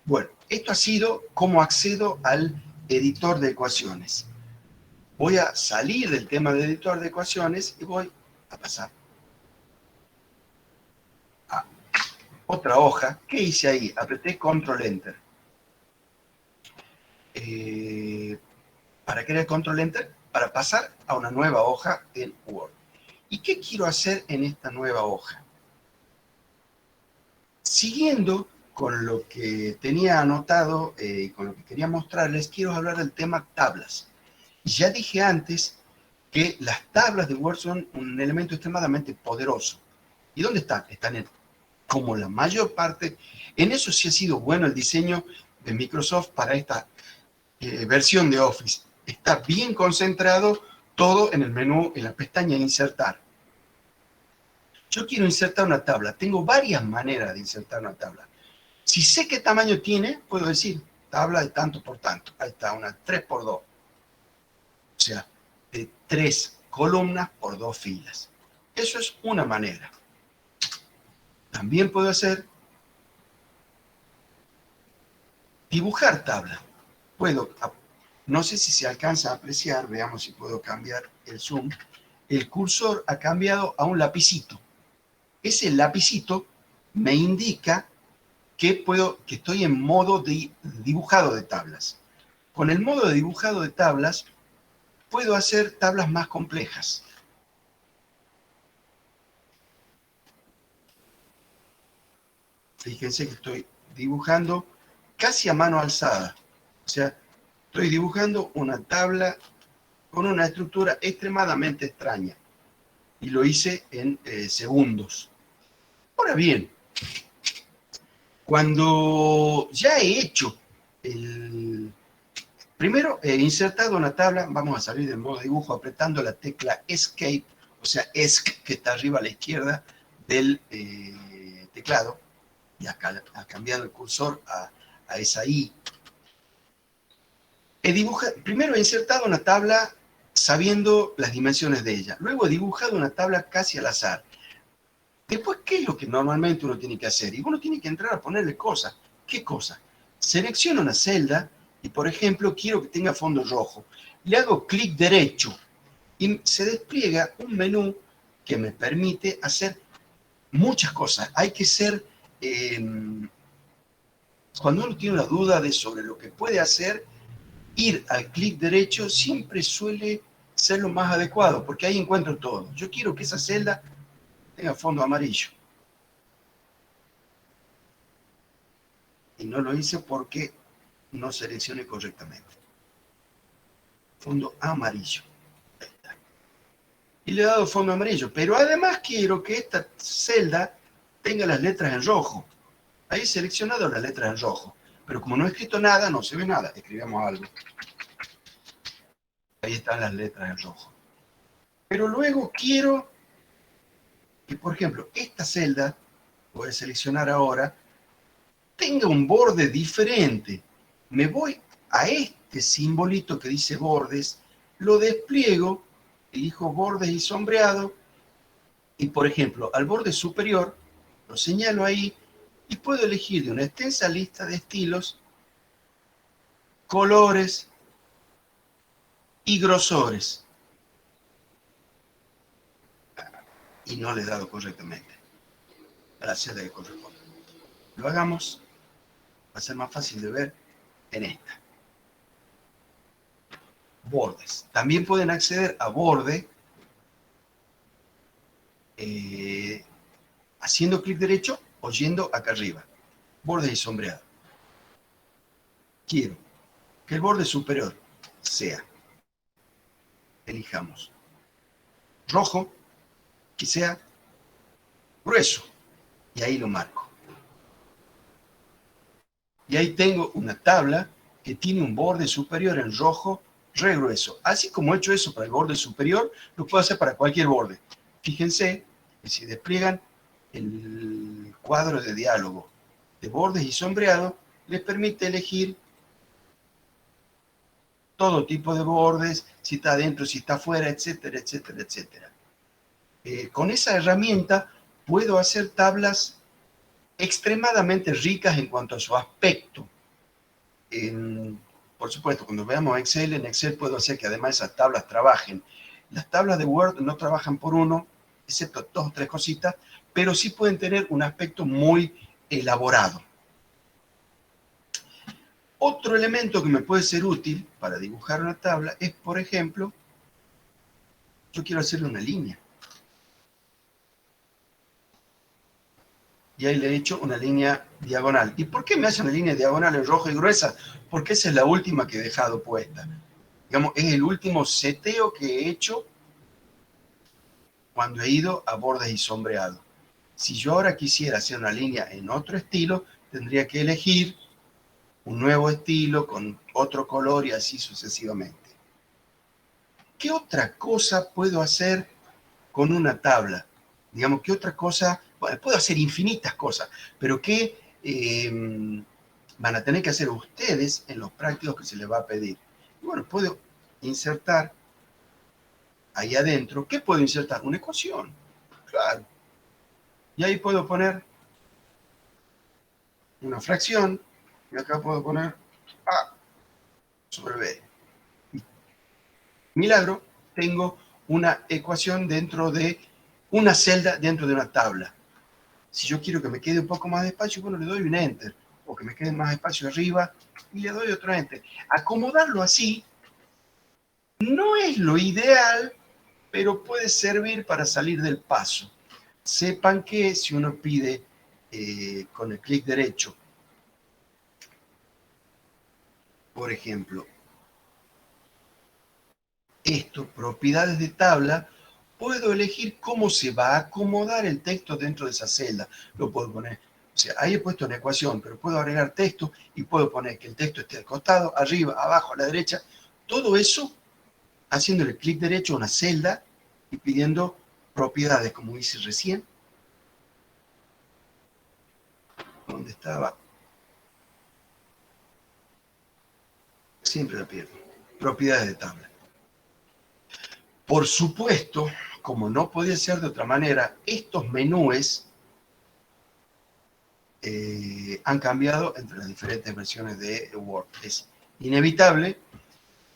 Bueno, esto ha sido cómo accedo al editor de ecuaciones. Voy a salir del tema de editor de ecuaciones y voy a pasar a otra hoja. ¿Qué hice ahí? Apreté Control Enter. ¿Para qué era el Control Enter? Para pasar a una nueva hoja en Word. ¿Y qué quiero hacer en esta nueva hoja? Siguiendo con lo que tenía anotado y con lo que quería mostrarles, quiero hablar del tema tablas. Ya dije antes que las tablas de Word son un elemento extremadamente poderoso. ¿Y dónde están? Están como la mayor parte. En eso sí ha sido bueno el diseño de Microsoft para esta versión de Office. Está bien concentrado todo en el menú, en la pestaña Insertar. Yo quiero insertar una tabla. Tengo varias maneras de insertar una tabla. Si sé qué tamaño tiene, puedo decir tabla de tanto por tanto. Ahí está, una 3x2. O sea, de 3 columnas por 2 filas. Eso es una manera. También puedo hacer dibujar tabla. Puedo, no sé si se alcanza a apreciar, veamos si puedo cambiar el zoom. El cursor ha cambiado a un lapicito. Ese lapicito me indica que estoy en modo de dibujado de tablas. Con el modo de dibujado de tablas puedo hacer tablas más complejas. Fíjense que estoy dibujando casi a mano alzada. O sea, estoy dibujando una tabla con una estructura extremadamente extraña. Y lo hice en segundos. Ahora bien, cuando ya he hecho primero he insertado una tabla, vamos a salir del modo dibujo apretando la tecla Escape, o sea, ESC, que está arriba a la izquierda del teclado, y acá ha cambiado el cursor a esa I. Primero he insertado una tabla sabiendo las dimensiones de ella, luego he dibujado una tabla casi al azar. Después, ¿qué es lo que normalmente uno tiene que hacer? Y uno tiene que entrar a ponerle cosas. ¿Qué cosa? Selecciono una celda y, por ejemplo, quiero que tenga fondo rojo. Le hago clic derecho y se despliega un menú que me permite hacer muchas cosas. Hay que ser... cuando uno tiene una duda sobre lo que puede hacer, ir al clic derecho siempre suele ser lo más adecuado, porque ahí encuentro todo. Yo quiero que esa celda tenga fondo amarillo. Y no lo hice porque no seleccioné correctamente. Fondo amarillo. Ahí está. Y le he dado fondo amarillo. Pero además quiero que esta celda tenga las letras en rojo. Ahí he seleccionado las letras en rojo. Pero como no he escrito nada, no se ve nada. Escribamos algo. Ahí están las letras en rojo. Pero luego quiero que, por ejemplo, esta celda, voy a seleccionar ahora, tenga un borde diferente. Me voy a este simbolito que dice bordes, lo despliego, elijo bordes y sombreado, y por ejemplo, al borde superior, lo señalo ahí, y puedo elegir de una extensa lista de estilos, colores y grosores. Y no le he dado correctamente a la celda que corresponde. Lo hagamos, va a ser más fácil de ver en esta. Bordes. También pueden acceder a borde haciendo clic derecho o yendo acá arriba. Borde y sombreado. Quiero que el borde superior sea, elijamos, rojo, que sea grueso, y ahí lo marco. Y ahí tengo una tabla que tiene un borde superior en rojo re grueso. Así como he hecho eso para el borde superior, lo puedo hacer para cualquier borde. Fíjense que si despliegan el cuadro de diálogo de bordes y sombreado, les permite elegir todo tipo de bordes, si está adentro, si está afuera, etcétera, etcétera, etcétera. Con esa herramienta puedo hacer tablas extremadamente ricas en cuanto a su aspecto. Por supuesto, cuando veamos Excel, en Excel puedo hacer que además esas tablas trabajen. Las tablas de Word no trabajan por uno, excepto 2 o 3 cositas, pero sí pueden tener un aspecto muy elaborado. Otro elemento que me puede ser útil para dibujar una tabla es, por ejemplo, yo quiero hacerle una línea. Y ahí le he hecho una línea diagonal. ¿Y por qué me hace una línea diagonal en rojo y gruesa? Porque esa es la última que he dejado puesta. Digamos, es el último seteo que he hecho cuando he ido a bordes y sombreado. Si yo ahora quisiera hacer una línea en otro estilo, tendría que elegir un nuevo estilo con otro color y así sucesivamente. ¿Qué otra cosa puedo hacer con una tabla? Digamos, ¿qué otra cosa? Bueno, puedo hacer infinitas cosas, pero ¿qué van a tener que hacer ustedes en los prácticos que se les va a pedir? Y bueno, puedo insertar ahí adentro. ¿Qué puedo insertar? Una ecuación, claro. Y ahí puedo poner una fracción, y acá puedo poner A sobre B. Milagro, tengo una ecuación dentro de una celda, dentro de una tabla. Si yo quiero que me quede un poco más de espacio, bueno, le doy un Enter. O que me quede más espacio arriba y le doy otro Enter. Acomodarlo así no es lo ideal, pero puede servir para salir del paso. Sepan que si uno pide con el clic derecho, por ejemplo, esto, propiedades de tabla, puedo elegir cómo se va a acomodar el texto dentro de esa celda. Lo puedo poner, o sea, ahí he puesto una ecuación, pero puedo agregar texto y puedo poner que el texto esté al costado, arriba, abajo, a la derecha. Todo eso haciéndole clic derecho a una celda y pidiendo propiedades, como hice recién. ¿Dónde estaba? Siempre la pierdo. Propiedades de tabla. Por supuesto, como no podía ser de otra manera, estos menús han cambiado entre las diferentes versiones de Word. Es inevitable.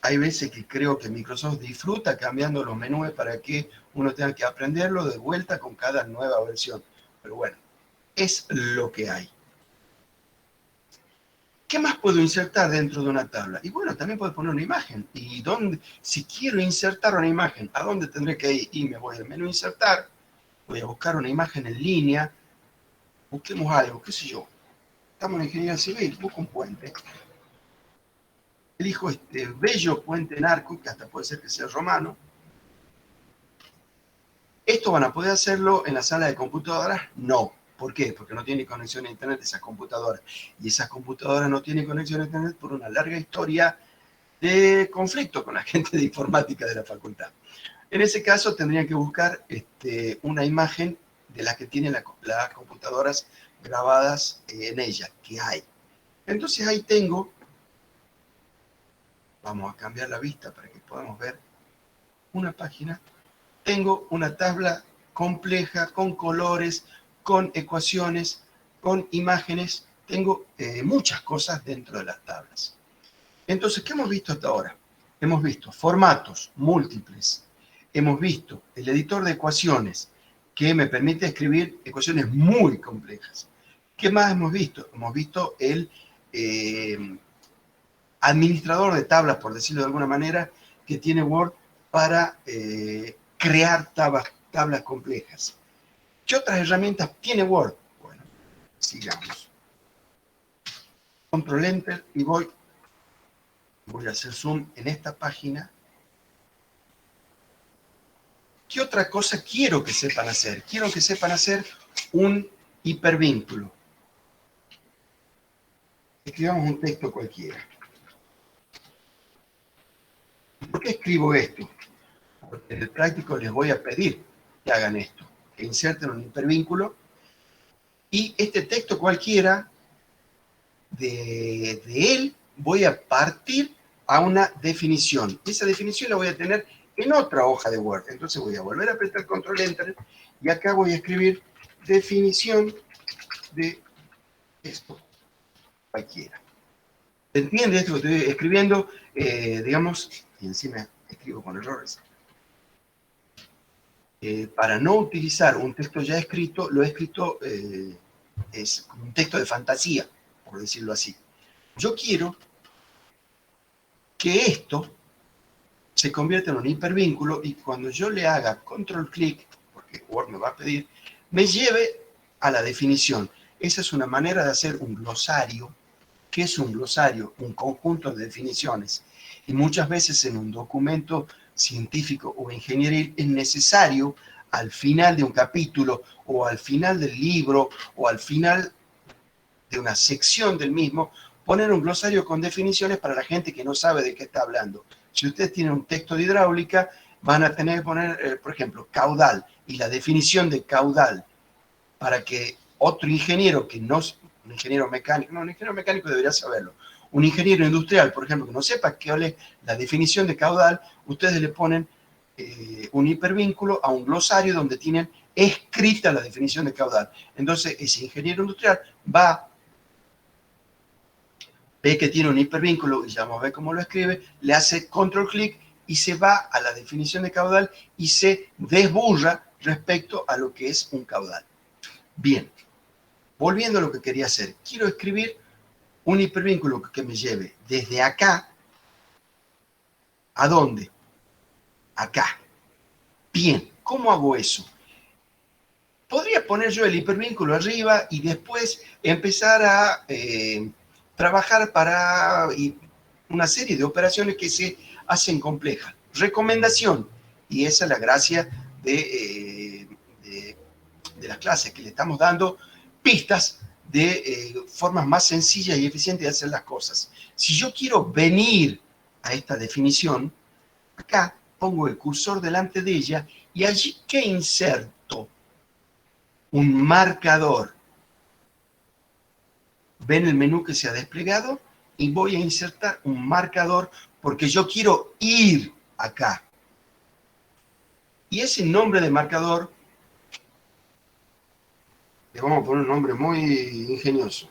Hay veces que creo que Microsoft disfruta cambiando los menús para que uno tenga que aprenderlo de vuelta con cada nueva versión. Pero bueno, es lo que hay. ¿Qué más puedo insertar dentro de una tabla? Y bueno, también puedo poner una imagen. Y si quiero insertar una imagen, ¿a dónde tendré que ir? Y me voy al menú insertar, voy a buscar una imagen en línea, busquemos algo, qué sé yo. Estamos en ingeniería civil, busco un puente. Elijo este bello puente en arco, que hasta puede ser que sea romano. ¿Esto van a poder hacerlo en la sala de computadoras? No. ¿Por qué? Porque no tiene conexión a internet esas computadoras. Y esas computadoras no tienen conexión a internet por una larga historia de conflicto con la gente de informática de la facultad. En ese caso tendrían que buscar una imagen de las que tienen las computadoras grabadas en ellas, que hay. Entonces ahí tengo, vamos a cambiar la vista para que podamos ver una página. Tengo una tabla compleja, con colores, con ecuaciones, con imágenes, tengo muchas cosas dentro de las tablas. Entonces, ¿qué hemos visto hasta ahora? Hemos visto formatos múltiples, hemos visto el editor de ecuaciones, que me permite escribir ecuaciones muy complejas. ¿Qué más hemos visto? Hemos visto el administrador de tablas, por decirlo de alguna manera, que tiene Word para crear tablas complejas. ¿Qué otras herramientas tiene Word? Bueno, sigamos. Control Enter y voy a hacer zoom en esta página. ¿Qué otra cosa quiero que sepan hacer? Quiero que sepan hacer un hipervínculo. Escribamos un texto cualquiera. ¿Por qué escribo esto? Porque en el práctico les voy a pedir que hagan esto, que inserten un hipervínculo y este texto cualquiera, de él voy a partir a una definición. Esa definición la voy a tener en otra hoja de Word. Entonces voy a volver a apretar Control Enter y acá voy a escribir definición de esto cualquiera. ¿Se entiende esto que estoy escribiendo? Digamos, y encima escribo con errores. Para no utilizar un texto ya escrito, lo he escrito, es un texto de fantasía, por decirlo así. Yo quiero que esto se convierta en un hipervínculo y cuando yo le haga control clic, porque Word me va a pedir, me lleve a la definición. Esa es una manera de hacer un glosario. ¿Qué es un glosario? Un conjunto de definiciones. Y muchas veces en un documento científico o ingenieril es necesario al final de un capítulo o al final del libro o al final de una sección del mismo poner un glosario con definiciones para la gente que no sabe de qué está hablando. Si ustedes tienen un texto de hidráulica, van a tener que poner, por ejemplo, caudal y la definición de caudal para que otro ingeniero que no, un ingeniero mecánico, no, un ingeniero mecánico debería saberlo, un ingeniero industrial, por ejemplo, que no sepa qué es la definición de caudal, ustedes le ponen un hipervínculo a un glosario donde tienen escrita la definición de caudal. Entonces, ese ingeniero industrial ve que tiene un hipervínculo y ya vamos a ver cómo lo escribe, le hace control clic y se va a la definición de caudal y se desburra respecto a lo que es un caudal. Bien, volviendo a lo que quería hacer, quiero escribir un hipervínculo que me lleve desde acá, ¿a dónde? Acá. Bien, ¿cómo hago eso? Podría poner yo el hipervínculo arriba y después empezar a trabajar para una serie de operaciones que se hacen complejas. Recomendación, y esa es la gracia de las clases, que le estamos dando pistas de formas más sencillas y eficientes de hacer las cosas. Si yo quiero venir a esta definición, acá pongo el cursor delante de ella y allí, ¿qué inserto? Un marcador. ¿Ven el menú que se ha desplegado? Y voy a insertar un marcador porque yo quiero ir acá. Y ese nombre de marcador, le vamos a poner un nombre muy ingenioso.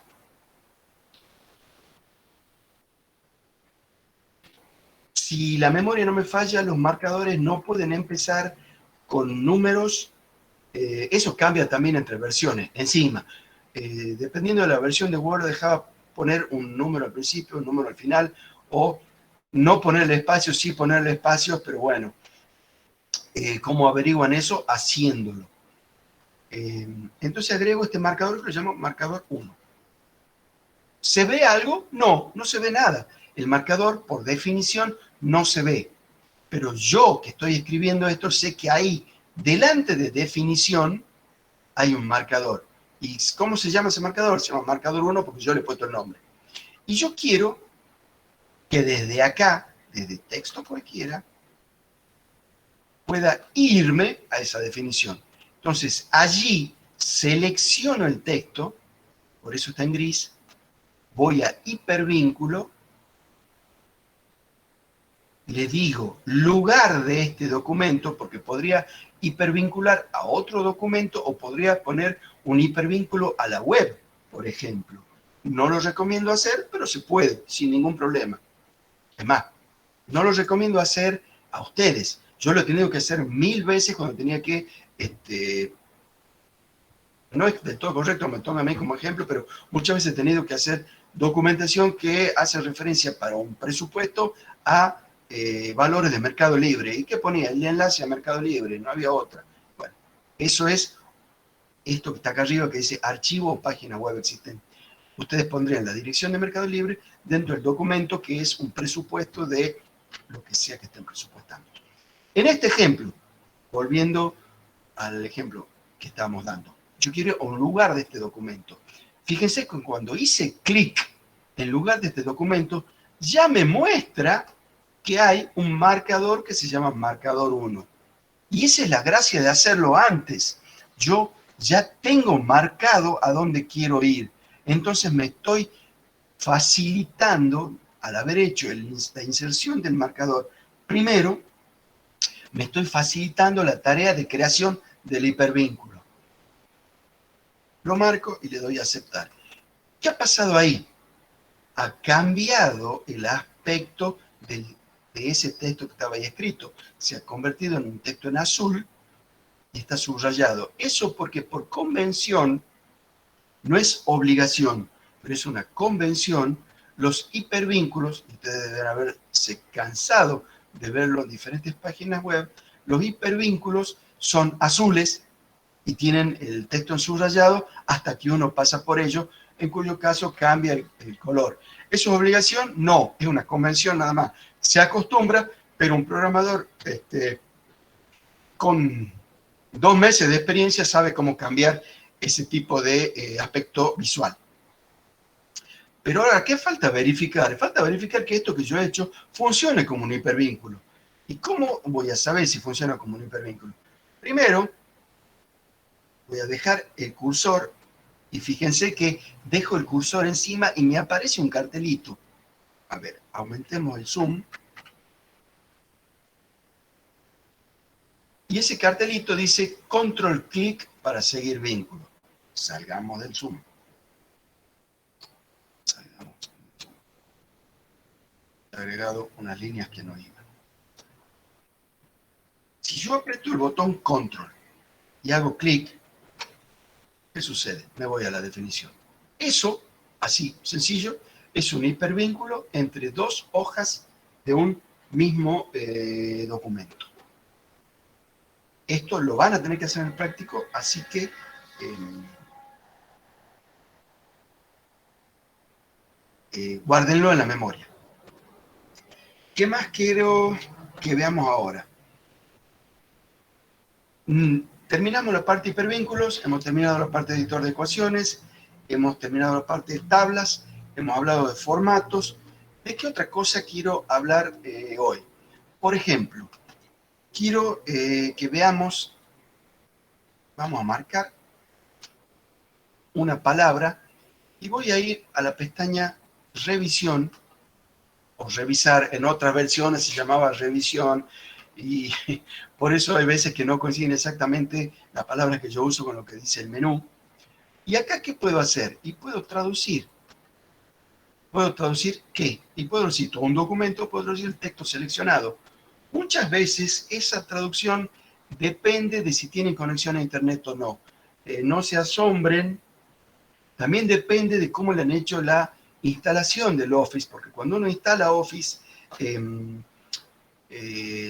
Si la memoria no me falla, los marcadores no pueden empezar con números. Eso cambia también entre versiones. Encima, dependiendo de la versión de Word, dejaba poner un número al principio, un número al final, o no ponerle espacio, sí ponerle espacio, pero bueno, ¿cómo averiguan eso? Haciéndolo. Entonces agrego este marcador que lo llamo marcador 1. ¿Se ve algo? No, no se ve nada. El marcador, por definición, no se ve. Pero yo que estoy escribiendo esto, sé que ahí, delante de definición, hay un marcador. ¿Y cómo se llama ese marcador? Se llama marcador 1 porque yo le he puesto el nombre. Y yo quiero que desde acá, desde texto cualquiera, pueda irme a esa definición. Entonces, allí selecciono el texto, por eso está en gris, voy a hipervínculo, le digo lugar de este documento, porque podría hipervincular a otro documento o podría poner un hipervínculo a la web. por ejemplo. No lo recomiendo hacer, pero se puede, sin ningún problema. Es más, no lo recomiendo hacer a ustedes. Yo lo he tenido que hacer 1000 veces cuando tenía que, no es del todo correcto, me tomo a mí como ejemplo, pero muchas veces he tenido que hacer documentación que hace referencia para un presupuesto a valores de Mercado Libre. ¿Y qué ponía? El enlace a Mercado Libre, no había otra. Bueno, eso es esto que está acá arriba que dice archivo o página web existente. Ustedes pondrían la dirección de Mercado Libre dentro del documento que es un presupuesto de lo que sea que estén presupuestando. En este ejemplo, volviendo al ejemplo que estábamos dando, yo quiero ir a un lugar de este documento. Fíjense que cuando hice clic en lugar de este documento, ya me muestra que hay un marcador que se llama marcador 1. Y esa es la gracia de hacerlo antes. Yo ya tengo marcado a dónde quiero ir. Entonces me estoy facilitando, al haber hecho la inserción del marcador, primero me estoy facilitando la tarea de creación del hipervínculo. Lo marco y le doy a aceptar. ¿Qué ha pasado ahí? Ha cambiado el aspecto de ese texto que estaba ahí escrito. Se ha convertido en un texto en azul y está subrayado. Eso porque por convención, no es obligación, pero es una convención, los hipervínculos, ustedes deben haberse cansado de verlo en diferentes páginas web, los hipervínculos son azules y tienen el texto en subrayado hasta que uno pasa por ello, en cuyo caso cambia el color. ¿Eso es obligación? No, es una convención nada más. Se acostumbra, pero un programador con 2 meses de experiencia sabe cómo cambiar ese tipo de aspecto visual. Pero ahora, ¿qué falta verificar? Falta verificar que esto que yo he hecho funcione como un hipervínculo. ¿Y cómo voy a saber si funciona como un hipervínculo? Primero, voy a dejar el cursor y fíjense que dejo el cursor encima y me aparece un cartelito. A ver, aumentemos el zoom. Y ese cartelito dice control clic para seguir vínculo. Salgamos del zoom. He agregado unas líneas que no iban. Si yo aprieto el botón control y hago clic, ¿qué sucede? Me voy a la definición. Eso, así, sencillo, es un hipervínculo entre dos hojas de un mismo documento. Esto lo van a tener que hacer en el práctico, así que guárdenlo en la memoria. ¿Qué más quiero que veamos ahora? Terminamos la parte de hipervínculos, hemos terminado la parte de editor de ecuaciones, hemos terminado la parte de tablas, hemos hablado de formatos. ¿De qué otra cosa quiero hablar hoy? Por ejemplo, quiero que veamos, vamos a marcar una palabra y voy a ir a la pestaña revisión o revisar. En otras versiones se llamaba revisión y por eso hay veces que no coinciden exactamente las palabras que yo uso con lo que dice el menú. ¿Y acá qué puedo hacer? Y puedo traducir. ¿Puedo traducir qué? Y puedo traducir todo un documento, puedo traducir el texto seleccionado. Muchas veces esa traducción depende de si tienen conexión a internet o no. No se asombren. También depende de cómo le han hecho la instalación del Office, porque cuando uno instala Office,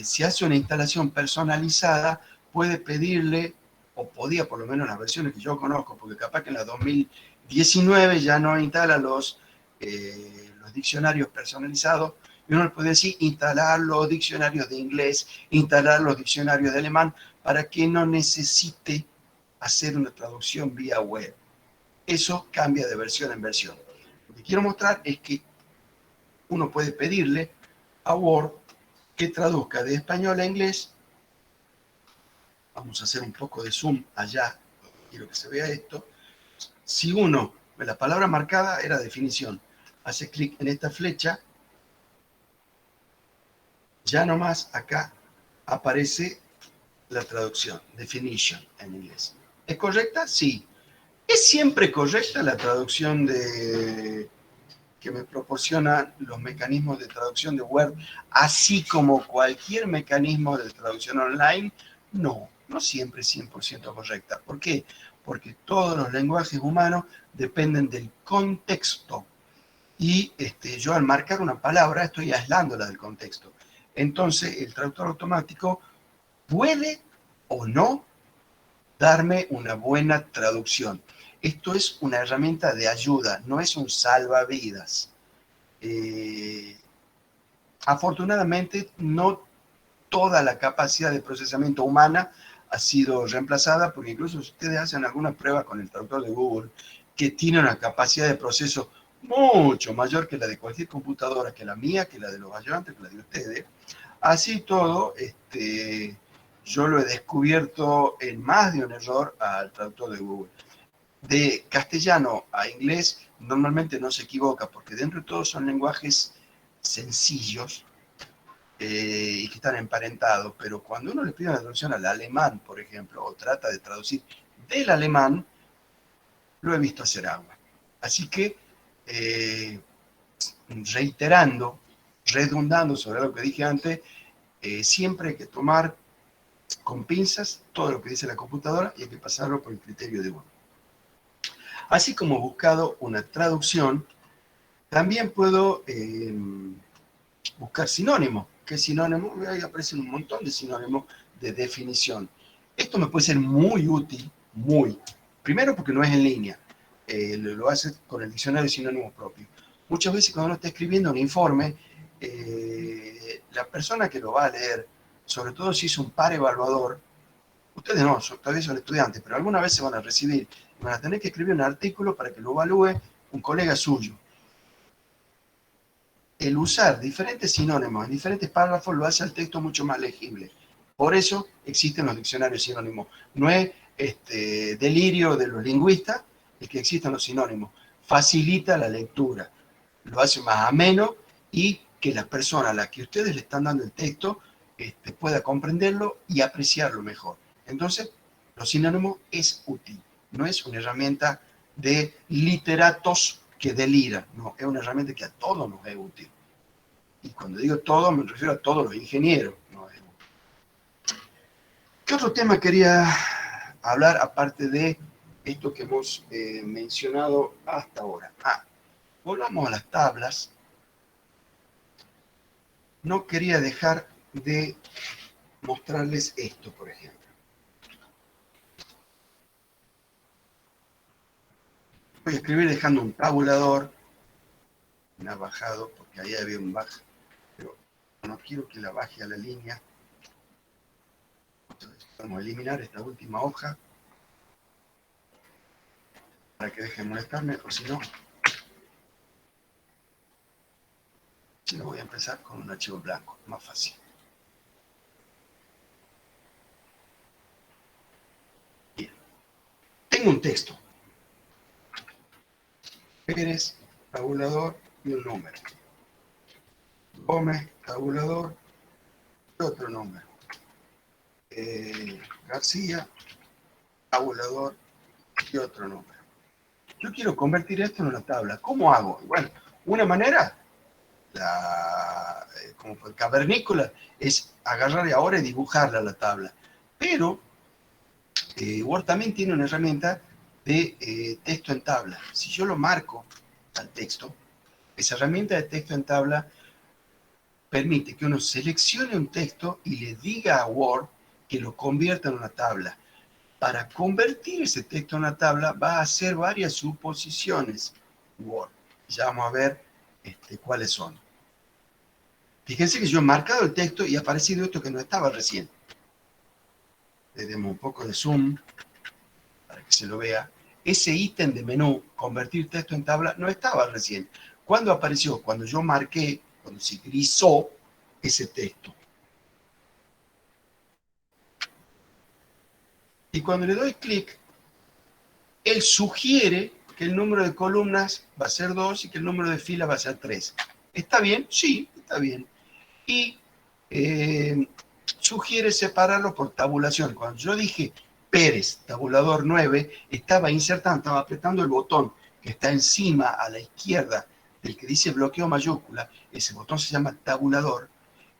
si hace una instalación personalizada, puede pedirle, o podía por lo menos en las versiones que yo conozco, porque capaz que en la 2019 ya no instala los diccionarios personalizados, y uno le puede decir instalar los diccionarios de inglés, instalar los diccionarios de alemán, para que no necesite hacer una traducción vía web. Eso cambia de versión en versión. Lo que quiero mostrar es que uno puede pedirle a Word que traduzca de español a inglés. Vamos a hacer un poco de zoom allá. Quiero que se vea esto. Si uno, la palabra marcada era definición, hace clic en esta flecha, ya nomás acá aparece la traducción, definition en inglés. ¿Es correcta? Sí. ¿Es siempre correcta la traducción que me proporcionan los mecanismos de traducción de Word, así como cualquier mecanismo de traducción online? No, no siempre es 100% correcta. ¿Por qué? Porque todos los lenguajes humanos dependen del contexto. Y yo al marcar una palabra estoy aislándola del contexto. Entonces el traductor automático puede o no darme una buena traducción. Esto es una herramienta de ayuda, no es un salvavidas. Afortunadamente, no toda la capacidad de procesamiento humana ha sido reemplazada, porque incluso si ustedes hacen alguna prueba con el traductor de Google, que tiene una capacidad de proceso mucho mayor que la de cualquier computadora, que la mía, que la de los ayudantes, que la de ustedes, así todo, yo lo he descubierto en más de un error al traductor de Google. De castellano a inglés normalmente no se equivoca, porque dentro de todo son lenguajes sencillos y que están emparentados, pero cuando uno le pide una traducción al alemán, por ejemplo, o trata de traducir del alemán, lo he visto hacer agua. Así que, reiterando, redundando sobre lo que dije antes, siempre hay que tomar con pinzas todo lo que dice la computadora y hay que pasarlo por el criterio de uno. Así como he buscado una traducción, también puedo buscar sinónimos. ¿Qué sinónimos? Ahí aparecen un montón de sinónimos de definición. Esto me puede ser muy útil, muy. Primero porque no es en línea, lo hace con el diccionario de sinónimos propio. Muchas veces cuando uno está escribiendo un informe, la persona que lo va a leer, sobre todo si es un par evaluador, ustedes no, todavía son estudiantes, pero alguna vez se van a recibir, van a tener que escribir un artículo para que lo evalúe un colega suyo. El usar diferentes sinónimos en diferentes párrafos lo hace al texto mucho más legible. Por eso existen los diccionarios sinónimos. No es delirio de los lingüistas el que existan los sinónimos. Facilita la lectura, lo hace más ameno y que la persona a la que ustedes le están dando el texto pueda comprenderlo y apreciarlo mejor. Entonces, los sinónimos es útil, no es una herramienta de literatos que deliran, no, es una herramienta que a todos nos es útil. Y cuando digo todos, me refiero a todos los ingenieros. ¿No? ¿Qué otro tema quería hablar aparte de esto que hemos mencionado hasta ahora? Volvamos a las tablas. No quería dejar de mostrarles esto, por ejemplo. Voy a escribir dejando un tabulador. Me ha bajado porque ahí había un bajo, pero no quiero que la baje a la línea. Entonces, vamos a eliminar esta última hoja para que deje de molestarme, o si no, voy a empezar con un archivo blanco, más fácil. Bien. Tengo un texto. Pérez, tabulador y un número. Gómez, tabulador y otro número. García, tabulador y otro número. Yo quiero convertir esto en una tabla. ¿Cómo hago? Bueno, una manera, como cavernícola, es agarrar ahora y dibujarla la tabla. Pero Word también tiene una herramienta de texto en tabla. Si yo lo marco al texto, esa herramienta de texto en tabla permite que uno seleccione un texto y le diga a Word que lo convierta en una tabla. Para convertir ese texto en una tabla va a hacer varias suposiciones Word. Ya vamos a ver cuáles son. Fíjense que yo he marcado el texto y ha aparecido esto que no estaba recién. Le demos un poco de zoom para que se lo vea. Ese ítem de menú, convertir texto en tabla, no estaba recién. ¿Cuándo apareció? Cuando yo marqué, cuando se grisó ese texto. Y cuando le doy clic, él sugiere que el número de columnas va a ser 2 y que el número de filas va a ser 3. ¿Está bien? Sí, está bien. Y sugiere separarlo por tabulación. Cuando yo dije Pérez, tabulador 9, estaba insertando, estaba apretando el botón que está encima a la izquierda del que dice bloqueo mayúscula. Ese botón se llama tabulador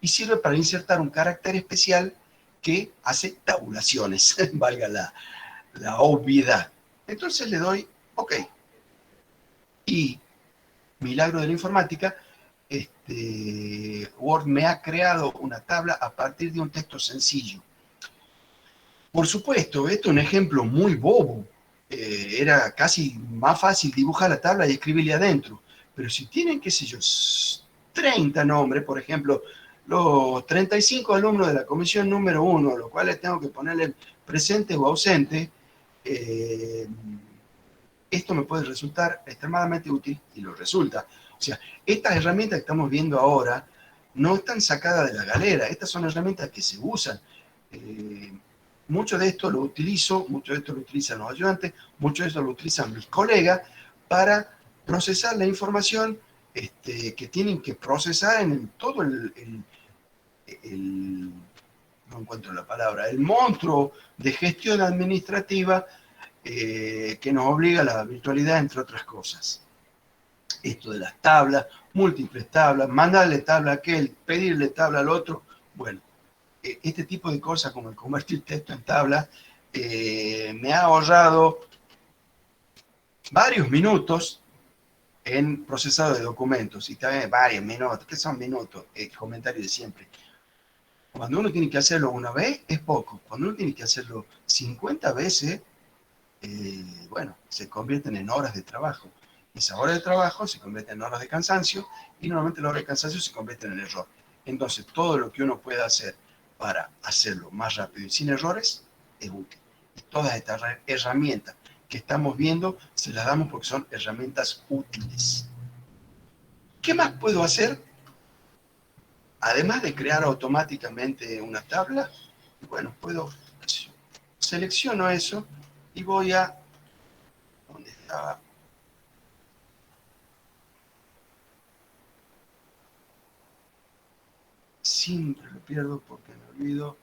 y sirve para insertar un carácter especial que hace tabulaciones, valga la obviedad. Entonces le doy OK. Y, milagro de la informática, Word me ha creado una tabla a partir de un texto sencillo. Por supuesto, esto es un ejemplo muy bobo. Era casi más fácil dibujar la tabla y escribirle adentro. Pero si tienen, qué sé yo, 30 nombres, por ejemplo, los 35 alumnos de la comisión número 1, los cuales tengo que ponerle presente o ausente, esto me puede resultar extremadamente útil y lo resulta. O sea, estas herramientas que estamos viendo ahora no están sacadas de la galera, estas son herramientas que se usan. Mucho de esto lo utilizo, mucho de esto lo utilizan los ayudantes, mucho de esto lo utilizan mis colegas para procesar la información que tienen que procesar en todo no encuentro la palabra, el monstruo de gestión administrativa que nos obliga a la virtualidad, entre otras cosas. Esto de las tablas, múltiples tablas, mandarle tabla a aquel, pedirle tabla al otro, bueno, este tipo de cosas como el convertir texto en tabla me ha ahorrado varios minutos en procesado de documentos, y también varios minutos, ¿qué son minutos? El comentario de siempre. Cuando uno tiene que hacerlo una vez, es poco. Cuando uno tiene que hacerlo 50 veces, bueno, se convierten en horas de trabajo. Esas horas de trabajo se convierten en horas de cansancio, y normalmente las horas de cansancio se convierten en error. Entonces, todo lo que uno pueda hacer para hacerlo más rápido y sin errores es útil. Y todas estas herramientas que estamos viendo, se las damos porque son herramientas útiles. ¿Qué más puedo hacer? Además de crear automáticamente una tabla, bueno, selecciono eso y voy a, ¿dónde estaba? Siempre lo pierdo porque me olvido.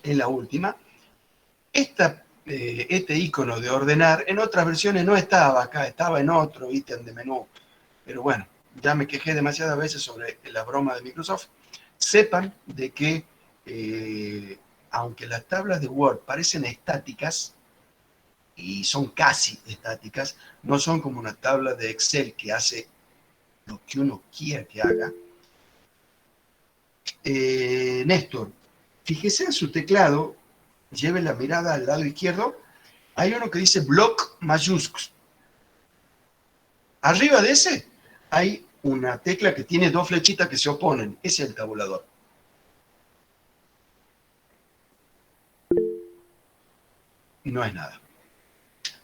Es la última. Este icono de ordenar, en otras versiones no estaba acá, estaba en otro ítem de menú. Pero bueno, ya me quejé demasiadas veces sobre la broma de Microsoft. Sepan de que, aunque las tablas de Word parecen estáticas, y son casi estáticas, no son como una tabla de Excel que hace lo que uno quiera que haga. Néstor, fíjese en su teclado, lleve la mirada al lado izquierdo, hay uno que dice bloc mayúsculo. Arriba de ese hay una tecla que tiene dos flechitas que se oponen, ese es el tabulador. No es nada.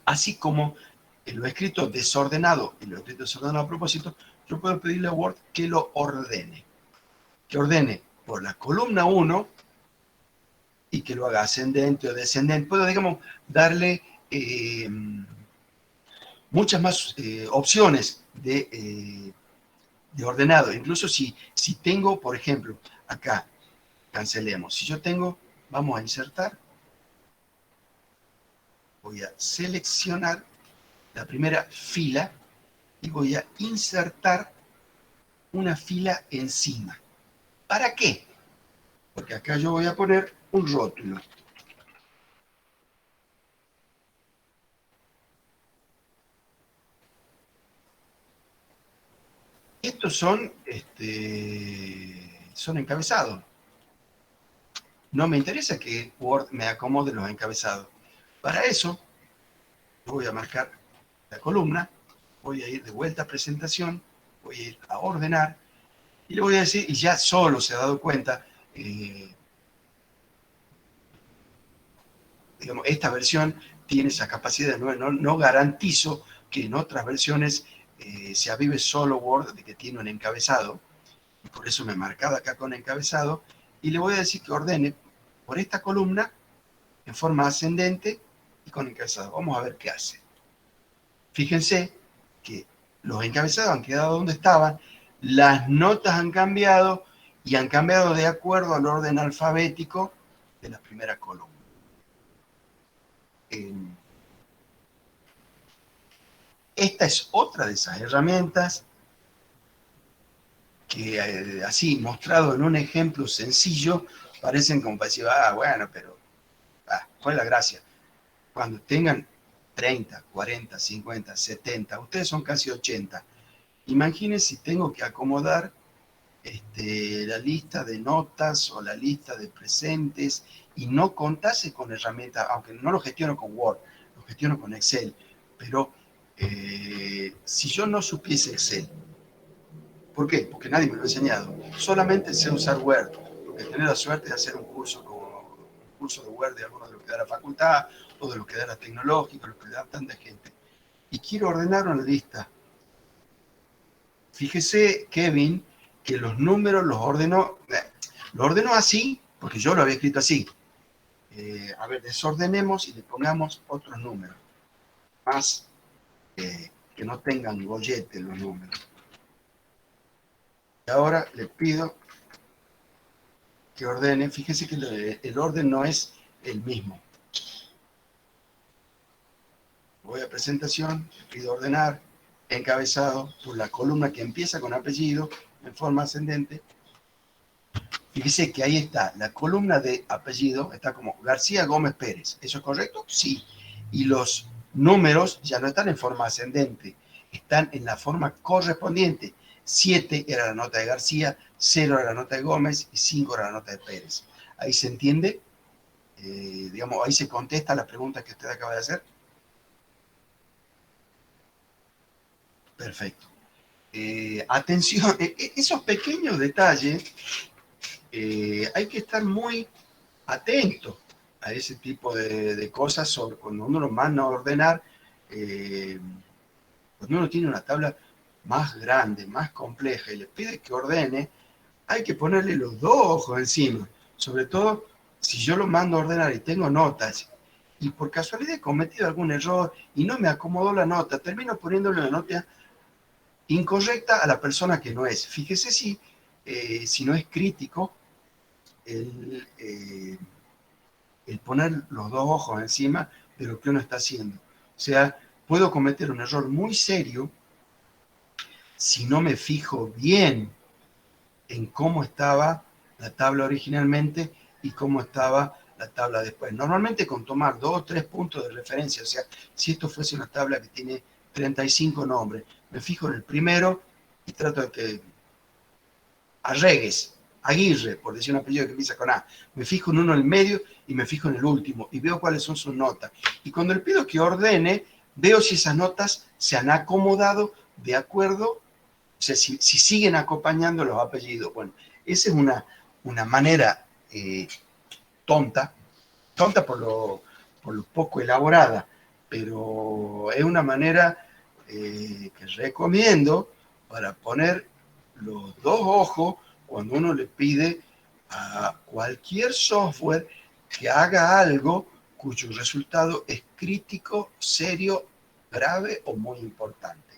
Así como lo he escrito desordenado y lo he escrito desordenado a propósito, yo puedo pedirle a Word que lo ordene. Que ordene por la columna 1 y que lo haga ascendente o descendente. Puedo, digamos, darle muchas más opciones de ordenado. Incluso si tengo, por ejemplo, acá, cancelemos. Si yo tengo, vamos a insertar, voy a seleccionar la primera fila y voy a insertar una fila encima. ¿Para qué? Porque acá yo voy a poner un rótulo. Estos son encabezados. No me interesa que Word me acomode los encabezados. Para eso, voy a marcar la columna, voy a ir de vuelta a presentación, voy a ir a ordenar, y le voy a decir, y ya solo se ha dado cuenta, digamos, esta versión tiene esa capacidad, no garantizo que en otras versiones se avive solo Word de que tiene un encabezado, y por eso me he marcado acá con encabezado, y le voy a decir que ordene por esta columna en forma ascendente y con encabezado. Vamos a ver qué hace. Fíjense que los encabezados han quedado donde estaban, las notas han cambiado y han cambiado de acuerdo al orden alfabético de la primera columna. Esta es otra de esas herramientas que así, mostrado en un ejemplo sencillo, parecen como para decir, bueno, pero, ¿cuál es la gracia? Cuando tengan 30, 40, 50, 70, ustedes son casi 80, imagínense si tengo que acomodar la lista de notas o la lista de presentes y no contase con herramientas, aunque no lo gestiono con Word, lo gestiono con Excel, pero si yo no supiese Excel, ¿por qué? Porque nadie me lo ha enseñado. Solamente sé usar Word, porque tener la suerte de hacer un curso de Word de alguno de los que da la facultad, o de los que da la tecnológica, los que da tanta gente. Y quiero ordenar una lista. Fíjese, Kevin, que los números los ordenó así, porque yo lo había escrito así. A ver, desordenemos y le pongamos otros números, más que no tengan gollete los números. Y ahora le pido que ordene, fíjese que el orden no es el mismo. Voy a presentación, le pido ordenar, encabezado por la columna que empieza con apellido en forma ascendente. Fíjese que ahí está, la columna de apellido está como García Gómez Pérez. ¿Eso es correcto? Sí. Y los números ya no están en forma ascendente, están en la forma correspondiente. 7 era la nota de García, 0 era la nota de Gómez y 5 era la nota de Pérez. ¿Ahí se entiende? Digamos, ahí se contesta la pregunta que usted acaba de hacer. Perfecto. Atención, esos pequeños detalles, hay que estar muy atento a ese tipo de cosas sobre cuando uno lo manda a ordenar, cuando uno tiene una tabla más grande, más compleja y le pide que ordene, hay que ponerle los dos ojos encima, sobre todo si yo lo mando a ordenar y tengo notas y por casualidad he cometido algún error y no me acomodó la nota, termino poniéndole una nota incorrecta a la persona que no es. Fíjese si no es crítico el poner los dos ojos encima de lo que uno está haciendo. O sea, puedo cometer un error muy serio si no me fijo bien en cómo estaba la tabla originalmente y cómo estaba la tabla después. Normalmente con tomar 2 o 3 puntos de referencia, o sea, si esto fuese una tabla que tiene 35 nombres, me fijo en el primero y trato de que Arregues, Aguirre, por decir un apellido que empieza con A, me fijo en uno en el medio y me fijo en el último y veo cuáles son sus notas. Y cuando le pido que ordene, veo si esas notas se han acomodado de acuerdo, o sea, si siguen acompañando los apellidos. Bueno, esa es una manera tonta por lo poco elaborada, pero es una manera que recomiendo para poner los dos ojos cuando uno le pide a cualquier software que haga algo cuyo resultado es crítico, serio, grave o muy importante.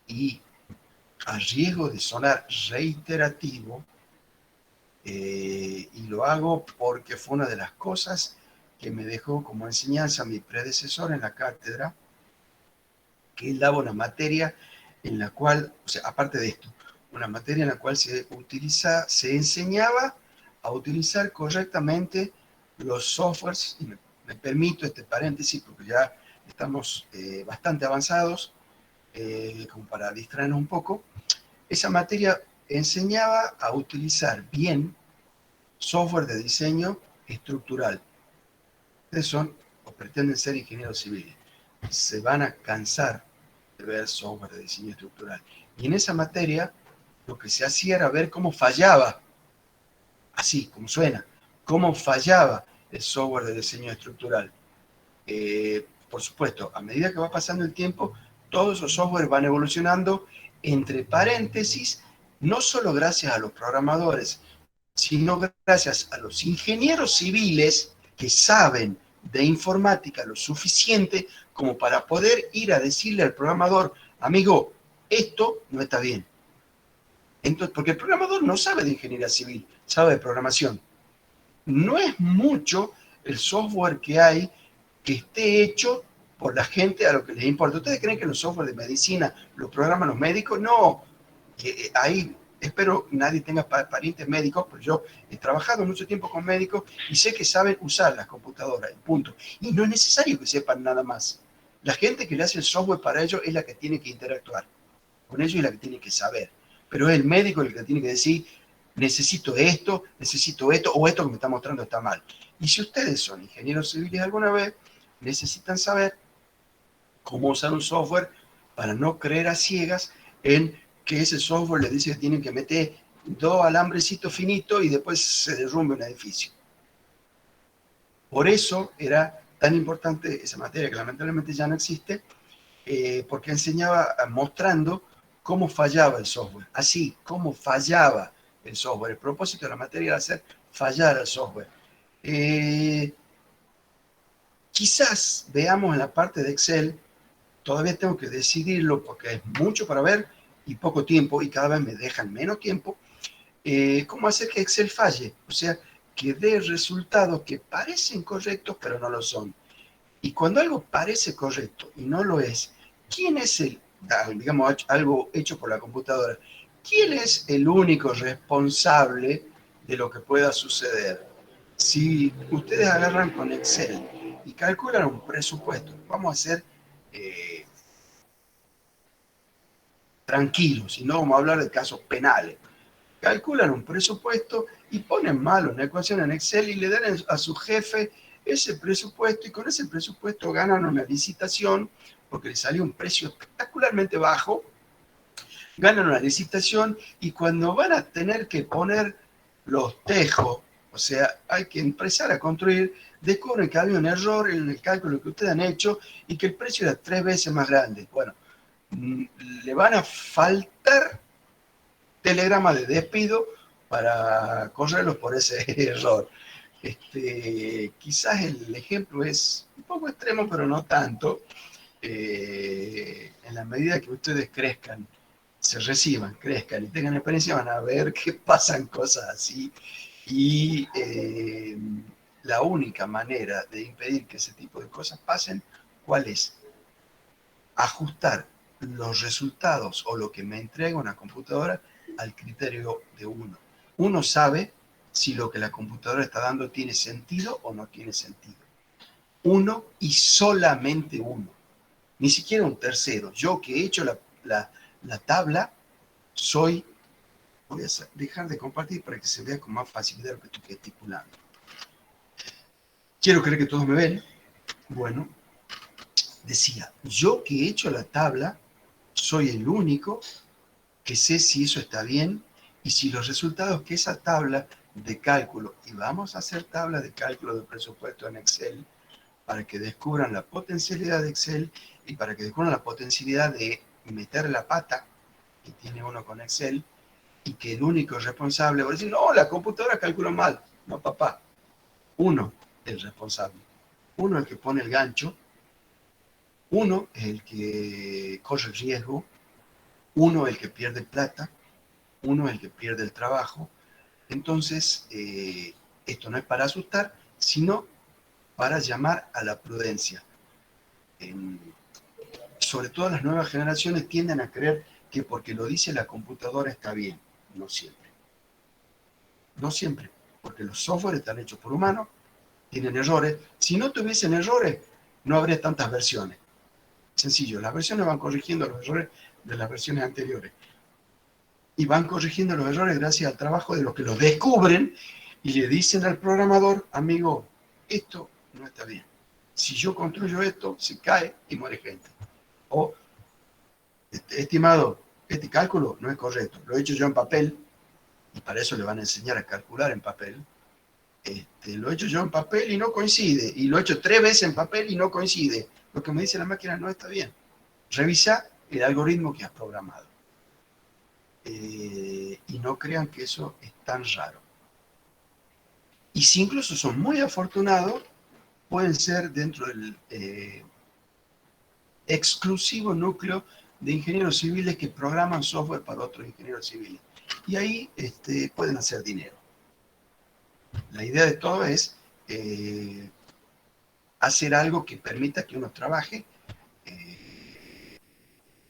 Y a riesgo de sonar reiterativo, y lo hago porque fue una de las cosas que me dejó como enseñanza mi predecesor en la cátedra, que él daba una materia en la cual, o sea, aparte de esto, una materia en la cual se enseñaba a utilizar correctamente los softwares, y me permito este paréntesis porque ya estamos bastante avanzados, como para distraernos un poco. Esa materia enseñaba a utilizar bien software de diseño estructural. Ustedes son o pretenden ser ingenieros civiles. Se van a cansar de ver software de diseño estructural. Y en esa materia lo que se hacía era ver cómo fallaba, así como suena, cómo fallaba el software de diseño estructural. Por supuesto, a medida que va pasando el tiempo, todos esos software van evolucionando, entre paréntesis, no solo gracias a los programadores, sino gracias a los ingenieros civiles que saben de informática lo suficiente como para poder ir a decirle al programador, amigo, esto no está bien. Entonces, porque el programador no sabe de ingeniería civil, sabe de programación. No es mucho el software que hay que esté hecho por la gente a lo que les importa. ¿Ustedes creen que los software de medicina los programan los médicos? No. Ahí espero nadie tenga parientes médicos, pero yo he trabajado mucho tiempo con médicos y sé que saben usar las computadoras, punto. Y no es necesario que sepan nada más. La gente que le hace el software para ellos es la que tiene que interactuar con ellos y la que tiene que saber. Pero es el médico el que tiene que decir, necesito esto, o esto que me está mostrando está mal. Y si ustedes son ingenieros civiles alguna vez, necesitan saber cómo usar un software para no creer a ciegas en que ese software les dice que tienen que meter 2 alambrecitos finitos y después se derrumbe un edificio. Por eso era tan importante esa materia, que lamentablemente ya no existe, porque enseñaba mostrando cómo fallaba el software. Así, cómo fallaba el software. El propósito de la materia era hacer fallar el software. Quizás veamos en la parte de Excel, todavía tengo que decidirlo porque es mucho para ver y poco tiempo, y cada vez me dejan menos tiempo, cómo hacer que Excel falle, o sea, que dé resultados que parecen correctos pero no lo son. Y cuando algo parece correcto y no lo es, ¿quién es digamos, algo hecho por la computadora? ¿Quién es el único responsable de lo que pueda suceder? Si ustedes agarran con Excel y calculan un presupuesto, vamos a ser eh, tranquilos y no vamos a hablar de casos penales. Calculan un presupuesto y ponen mal una ecuación en Excel y le dan a su jefe ese presupuesto, y con ese presupuesto ganan una licitación porque le salió un precio espectacularmente bajo, ganan una licitación y cuando van a tener que poner los tejos, o sea, hay que empezar a construir, descubren que había un error en el cálculo que ustedes han hecho y que el precio era 3 veces más grande. Bueno, le van a faltar telegrama de despido para correrlos por ese error. Quizás el ejemplo es un poco extremo, pero no tanto. En la medida que ustedes crezcan, se reciban, crezcan y tengan experiencia, van a ver que pasan cosas así. Y la única manera de impedir que ese tipo de cosas pasen, ¿cuál es? Ajustar los resultados o lo que me entrega una computadora al criterio de uno. Uno sabe si lo que la computadora está dando tiene sentido o no tiene sentido. Uno y solamente uno. Ni siquiera un tercero. Yo que he hecho la tabla, soy... Voy a dejar de compartir para que se vea con más facilidad lo que estoy gesticulando. Quiero creer que todos me ven. Bueno, decía, yo que he hecho la tabla, soy el único que sé si eso está bien y si los resultados que esa tabla de cálculo, y vamos a hacer tablas de cálculo de presupuesto en Excel para que descubran la potencialidad de Excel y para que descubran la potencialidad de meter la pata que tiene uno con Excel, y que el único responsable va a decir, no, la computadora calculó mal. No, papá, uno es el responsable. Uno es el que pone el gancho, uno es el que corre el riesgo, uno es el que pierde plata, uno es el que pierde el trabajo. Entonces, esto no es para asustar, sino para llamar a la prudencia. Sobre todo las nuevas generaciones tienden a creer que porque lo dice la computadora está bien. No siempre. No siempre, porque los softwares están hechos por humanos, tienen errores. Si no tuviesen errores, no habría tantas versiones. Sencillo, las versiones van corrigiendo los errores de las versiones anteriores. Y van corrigiendo los errores gracias al trabajo de los que los descubren y le dicen al programador, amigo, esto no está bien. Si yo construyo esto, se cae y muere gente. O, estimado, este cálculo no es correcto. Lo he hecho yo en papel, y para eso le van a enseñar a calcular en papel. Lo he hecho yo en papel y no coincide. Y lo he hecho 3 veces en papel y no coincide. Lo que me dice la máquina no está bien. Revisa el algoritmo que has programado. Y no crean que eso es tan raro. Y si incluso son muy afortunados, pueden ser dentro del exclusivo núcleo de ingenieros civiles que programan software para otros ingenieros civiles. y ahí pueden hacer dinero. La idea de todo es hacer algo que permita que uno trabaje,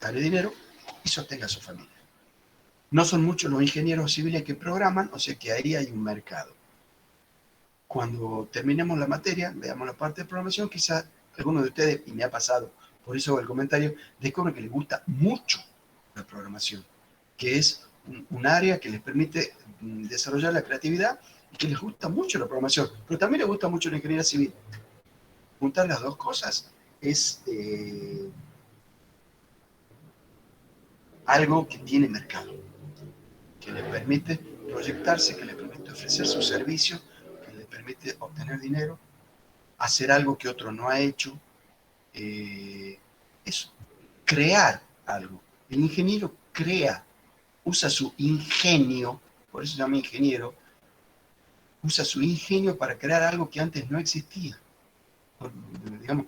gane dinero y sostenga a su familia. No son muchos los ingenieros civiles que programan, o sea que ahí hay un mercado. Cuando terminemos la materia, veamos la parte de programación, quizás algunos de ustedes, y me ha pasado, por eso el comentario, descubren que les gusta mucho la programación, que es un área que les permite desarrollar la creatividad y que les gusta mucho la programación, pero también les gusta mucho la ingeniería civil. Juntar las dos cosas es algo que tiene mercado, que le permite proyectarse, que le permite ofrecer su servicio, que le permite obtener dinero, hacer algo que otro no ha hecho, eso, crear algo. El ingeniero crea, usa su ingenio, por eso se llama ingeniero, usa su ingenio para crear algo que antes no existía. Digamos,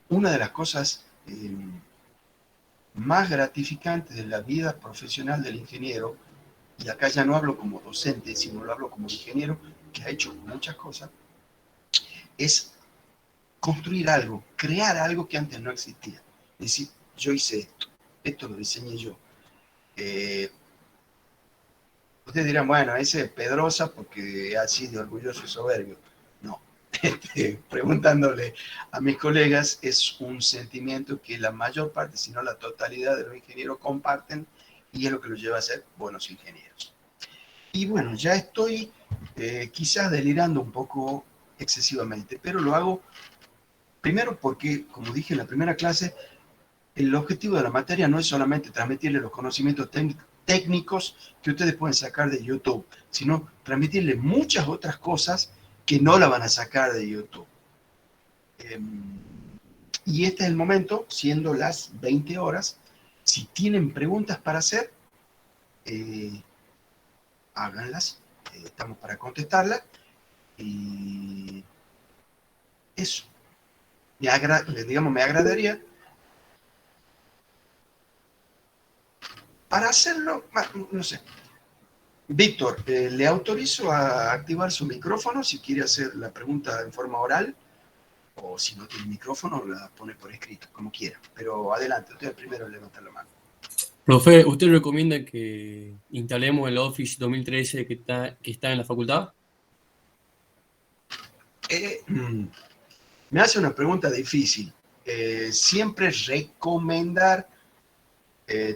una de las cosas más gratificantes de la vida profesional del ingeniero, y acá ya no hablo como docente, sino lo hablo como ingeniero que ha hecho muchas cosas, es construir algo, crear algo que antes no existía. Es decir, yo hice esto lo diseñé yo. Ustedes dirán, bueno, ese es Pedrosa porque ha sido orgulloso y soberbio. No, preguntándole a mis colegas, es un sentimiento que la mayor parte, si no la totalidad de los ingenieros comparten, y es lo que los lleva a ser buenos ingenieros. Y bueno, ya estoy quizás delirando un poco excesivamente, pero lo hago primero porque, como dije en la primera clase, el objetivo de la materia no es solamente transmitirle los conocimientos técnicos que ustedes pueden sacar de YouTube, sino transmitirle muchas otras cosas que no la van a sacar de YouTube. Y este es el momento, siendo las 20 horas, si tienen preguntas para hacer, háganlas, estamos para contestarlas, y eso, me agradaría para hacerlo, no sé. Víctor, le autorizo a activar su micrófono si quiere hacer la pregunta en forma oral, o si no tiene micrófono, la pone por escrito, como quiera. Pero adelante, usted primero levanta la mano. Profe, ¿usted recomienda que instalemos el Office 2013 que está en la facultad? Me hace una pregunta difícil. Siempre recomendar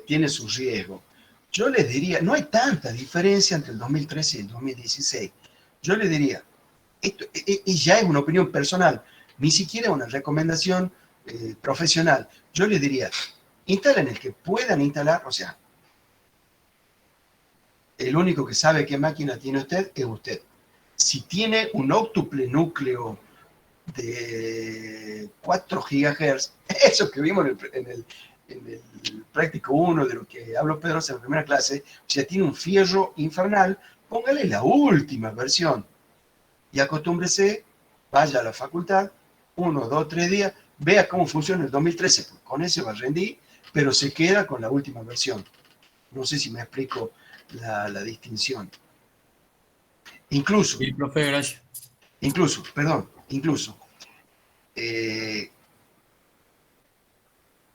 tiene su riesgo. Yo les diría, no hay tanta diferencia entre el 2013 y el 2016. Yo les diría, esto ya es una opinión personal, ni siquiera una recomendación profesional. Yo les diría, instalen el que puedan instalar, o sea, el único que sabe qué máquina tiene usted es usted. Si tiene un óctuple núcleo de 4 GHz, eso que vimos en el práctico 1 de lo que habló Pedro en la primera clase, o sea, tiene un fierro infernal, póngale la última versión y acostúmbrese, vaya a la facultad, 1, 2, 3 días, vea cómo funciona el 2013, pues con ese va a rendir, pero se queda con la última versión. No sé si me explico la distinción. Incluso, Sí, profe, gracias. incluso,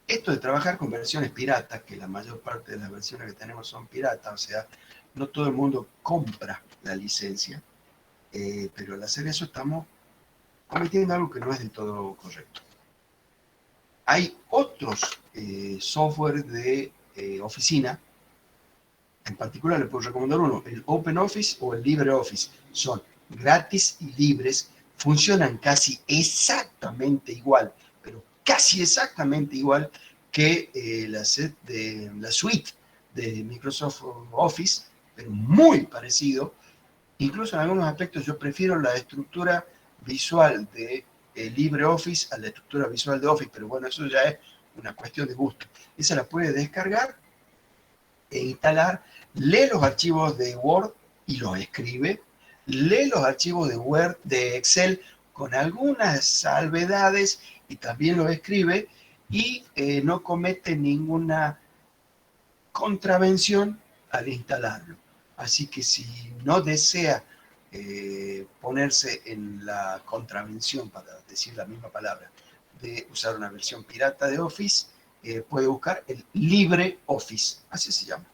esto de trabajar con versiones piratas, que la mayor parte de las versiones que tenemos son piratas, o sea, no todo el mundo compra la licencia, pero al hacer eso estamos cometiendo algo que no es del todo correcto. Hay otros software de oficina, en particular le puedo recomendar uno, el OpenOffice o el LibreOffice. Son gratis y libres, funcionan casi exactamente igual, pero casi exactamente igual que la suite de Microsoft Office, pero muy parecido. Incluso en algunos aspectos yo prefiero la estructura visual de LibreOffice a la estructura visual de Office, pero bueno, eso ya es una cuestión de gusto. Esa la puede descargar e instalar, lee los archivos de Word y los escribe, lee los archivos de Word, de Excel con algunas salvedades y también los escribe, y no comete ninguna contravención al instalarlo. Así que si no desea ponerse en la contravención, para decir la misma palabra, de usar una versión pirata de Office, puede buscar el LibreOffice, así se llama.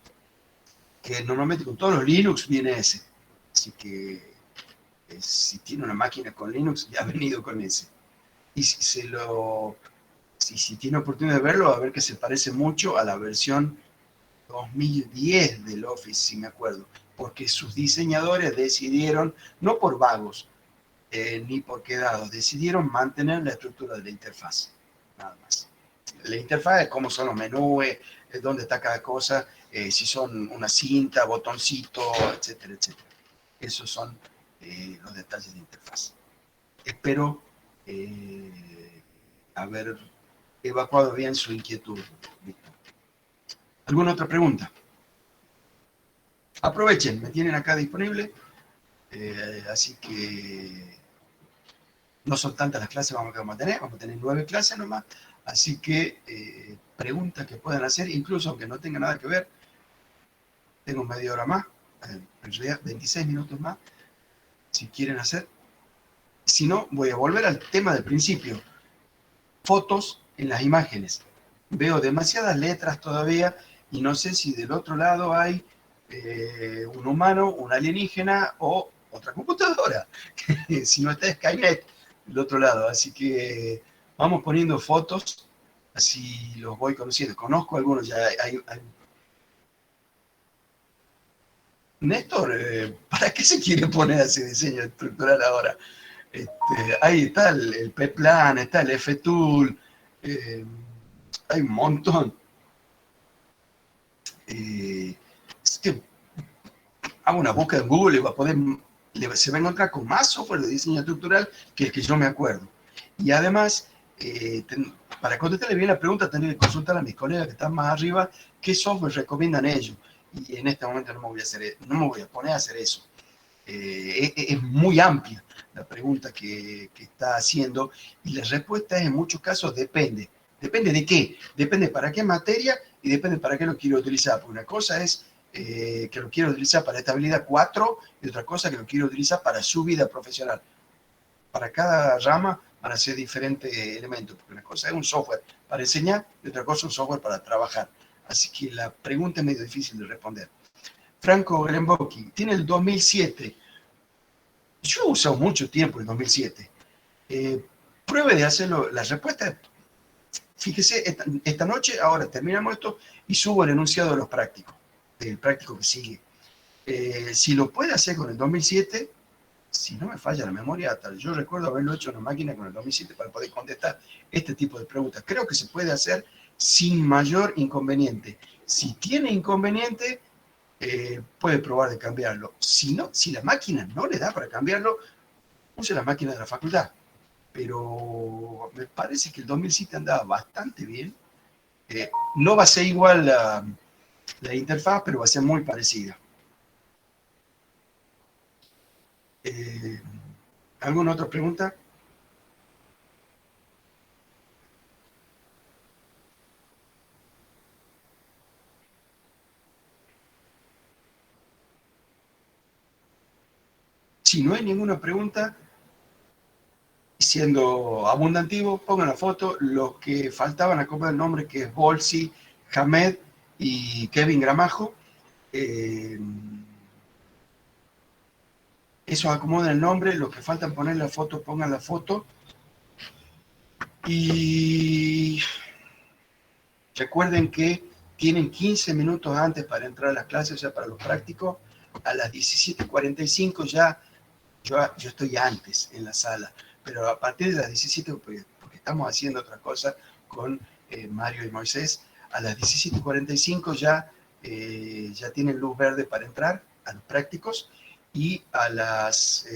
Que normalmente con todos los Linux viene ese. Así que si tiene una máquina con Linux, ya ha venido con ese. Y si tiene oportunidad de verlo, va a ver que se parece mucho a la versión 2010 del Office, si me acuerdo, porque sus diseñadores decidieron, no por vagos, ni por quedados, decidieron mantener la estructura de la interfaz, nada más. La interfaz es cómo son los menús, es dónde está cada cosa, si son una cinta, botoncito, etcétera, etcétera. Esos son los detalles de interfaz. Espero haber evacuado bien su inquietud, Víctor. ¿Alguna otra pregunta? Aprovechen, me tienen acá disponible, así que no son tantas las clases que vamos a tener 9 clases nomás, así que preguntas que puedan hacer, incluso aunque no tenga nada que ver, tengo media hora más, en realidad 26 minutos más, si quieren hacer. Si no, voy a volver al tema del principio, fotos en las imágenes. Veo demasiadas letras todavía y no sé si del otro lado hay un humano, un alienígena o otra computadora, si no está Skynet del otro lado. Así que vamos poniendo fotos, así los voy conociendo. Conozco algunos, ya hay... Néstor, ¿para qué se quiere poner ese diseño estructural ahora? Ahí está el P-Plan, está el F-Tool, hay un montón. Es que hago una búsqueda en Google y va a poder, se va a encontrar con más software de diseño estructural que el que yo me acuerdo. Y además, para contestarle bien la pregunta, tendré que consultar a mis colegas que están más arriba qué software recomiendan ellos. Y en este momento no me voy a poner a hacer eso. Es muy amplia la pregunta que está haciendo y la respuesta es en muchos casos depende. ¿Depende de qué? Depende para qué materia y depende para qué lo quiero utilizar. Porque una cosa es que lo quiero utilizar para estabilidad 4 y otra cosa que lo quiero utilizar para su vida profesional. Para cada rama van a ser diferentes elementos. Porque una cosa es un software para enseñar y otra cosa es un software para trabajar. Así que la pregunta es medio difícil de responder. Franco Grembocchi, tiene el 2007. Yo he usado mucho tiempo el 2007. Pruebe de hacerlo. La respuesta, fíjese, esta noche, ahora terminamos esto y subo el enunciado de los prácticos, del práctico que sigue. Si lo puede hacer con el 2007, si no me falla la memoria, yo recuerdo haberlo hecho en una máquina con el 2007 para poder contestar este tipo de preguntas. Creo que se puede hacer sin mayor inconveniente. Si tiene inconveniente, puede probar de cambiarlo. Si no, si la máquina no le da para cambiarlo, use la máquina de la facultad. Pero me parece que el 2007 andaba bastante bien. No va a ser igual la interfaz, pero va a ser muy parecida. ¿Alguna otra pregunta? Si no hay ninguna pregunta, siendo abundativo, pongan la foto. Los que faltaban acomodar el nombre, que es Bolsi, Hamed y Kevin Gramajo. Eso acomoda el nombre. Los que faltan poner la foto, pongan la foto. Y recuerden que tienen 15 minutos antes para entrar a las clases, o sea, para los prácticos. A las 17:45 ya yo estoy antes en la sala, pero a partir de las 17, porque estamos haciendo otra cosa con Mario y Moisés, a las 17:45 ya tienen luz verde para entrar a los prácticos, y a las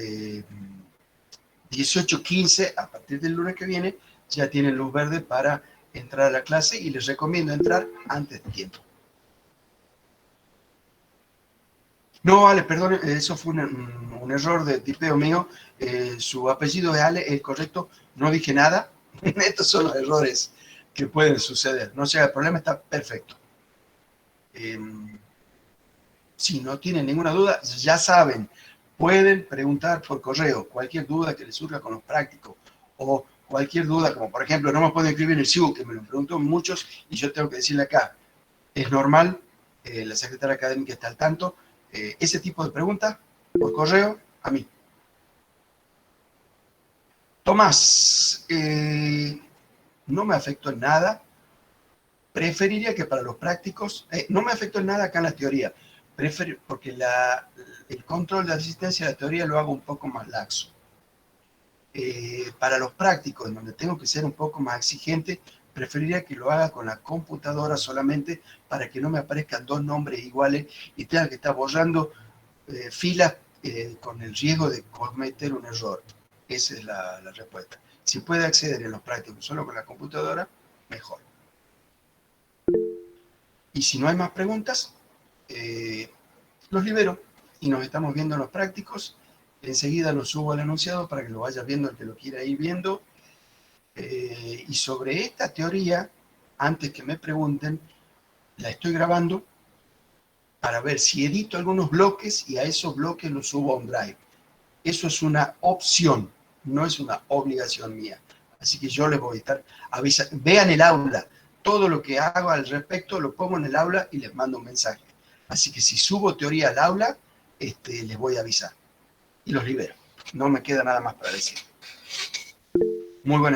18:15, a partir del lunes que viene, ya tienen luz verde para entrar a la clase, y les recomiendo entrar antes de tiempo. No, Ale, perdón, eso fue un error de tipeo mío. Su apellido es Ale, es correcto, no dije nada. Estos son los errores que pueden suceder. No sé, el problema está perfecto. Si no tienen ninguna duda, ya saben, pueden preguntar por correo cualquier duda que les surja con los prácticos o cualquier duda, como por ejemplo, no me puedo inscribir en el SIU, que me lo preguntó muchos y yo tengo que decirle acá, es normal, la secretaria académica está al tanto, ese tipo de preguntas por correo a mí. Tomás, no me afectó en nada, preferiría que para los prácticos, no me afectó en nada acá en la teoría, porque el control de asistencia a la teoría lo hago un poco más laxo. Para los prácticos, en donde tengo que ser un poco más exigente, preferiría que lo haga con la computadora solamente para que no me aparezcan dos nombres iguales y tenga que estar borrando filas con el riesgo de cometer un error. Esa es la respuesta. Si puede acceder en los prácticos solo con la computadora, mejor. Y si no hay más preguntas, los libero y nos estamos viendo en los prácticos. Enseguida lo subo al anunciado para que lo vaya viendo el que lo quiera ir viendo. Y sobre esta teoría, antes que me pregunten, la estoy grabando para ver si edito algunos bloques y a esos bloques los subo a un drive. Eso es una opción, no es una obligación mía. Así que yo les voy a estar avisando. Vean el aula. Todo lo que hago al respecto lo pongo en el aula y les mando un mensaje. Así que si subo teoría al aula, les voy a avisar. Y los libero. No me queda nada más para decir. Muy buenas.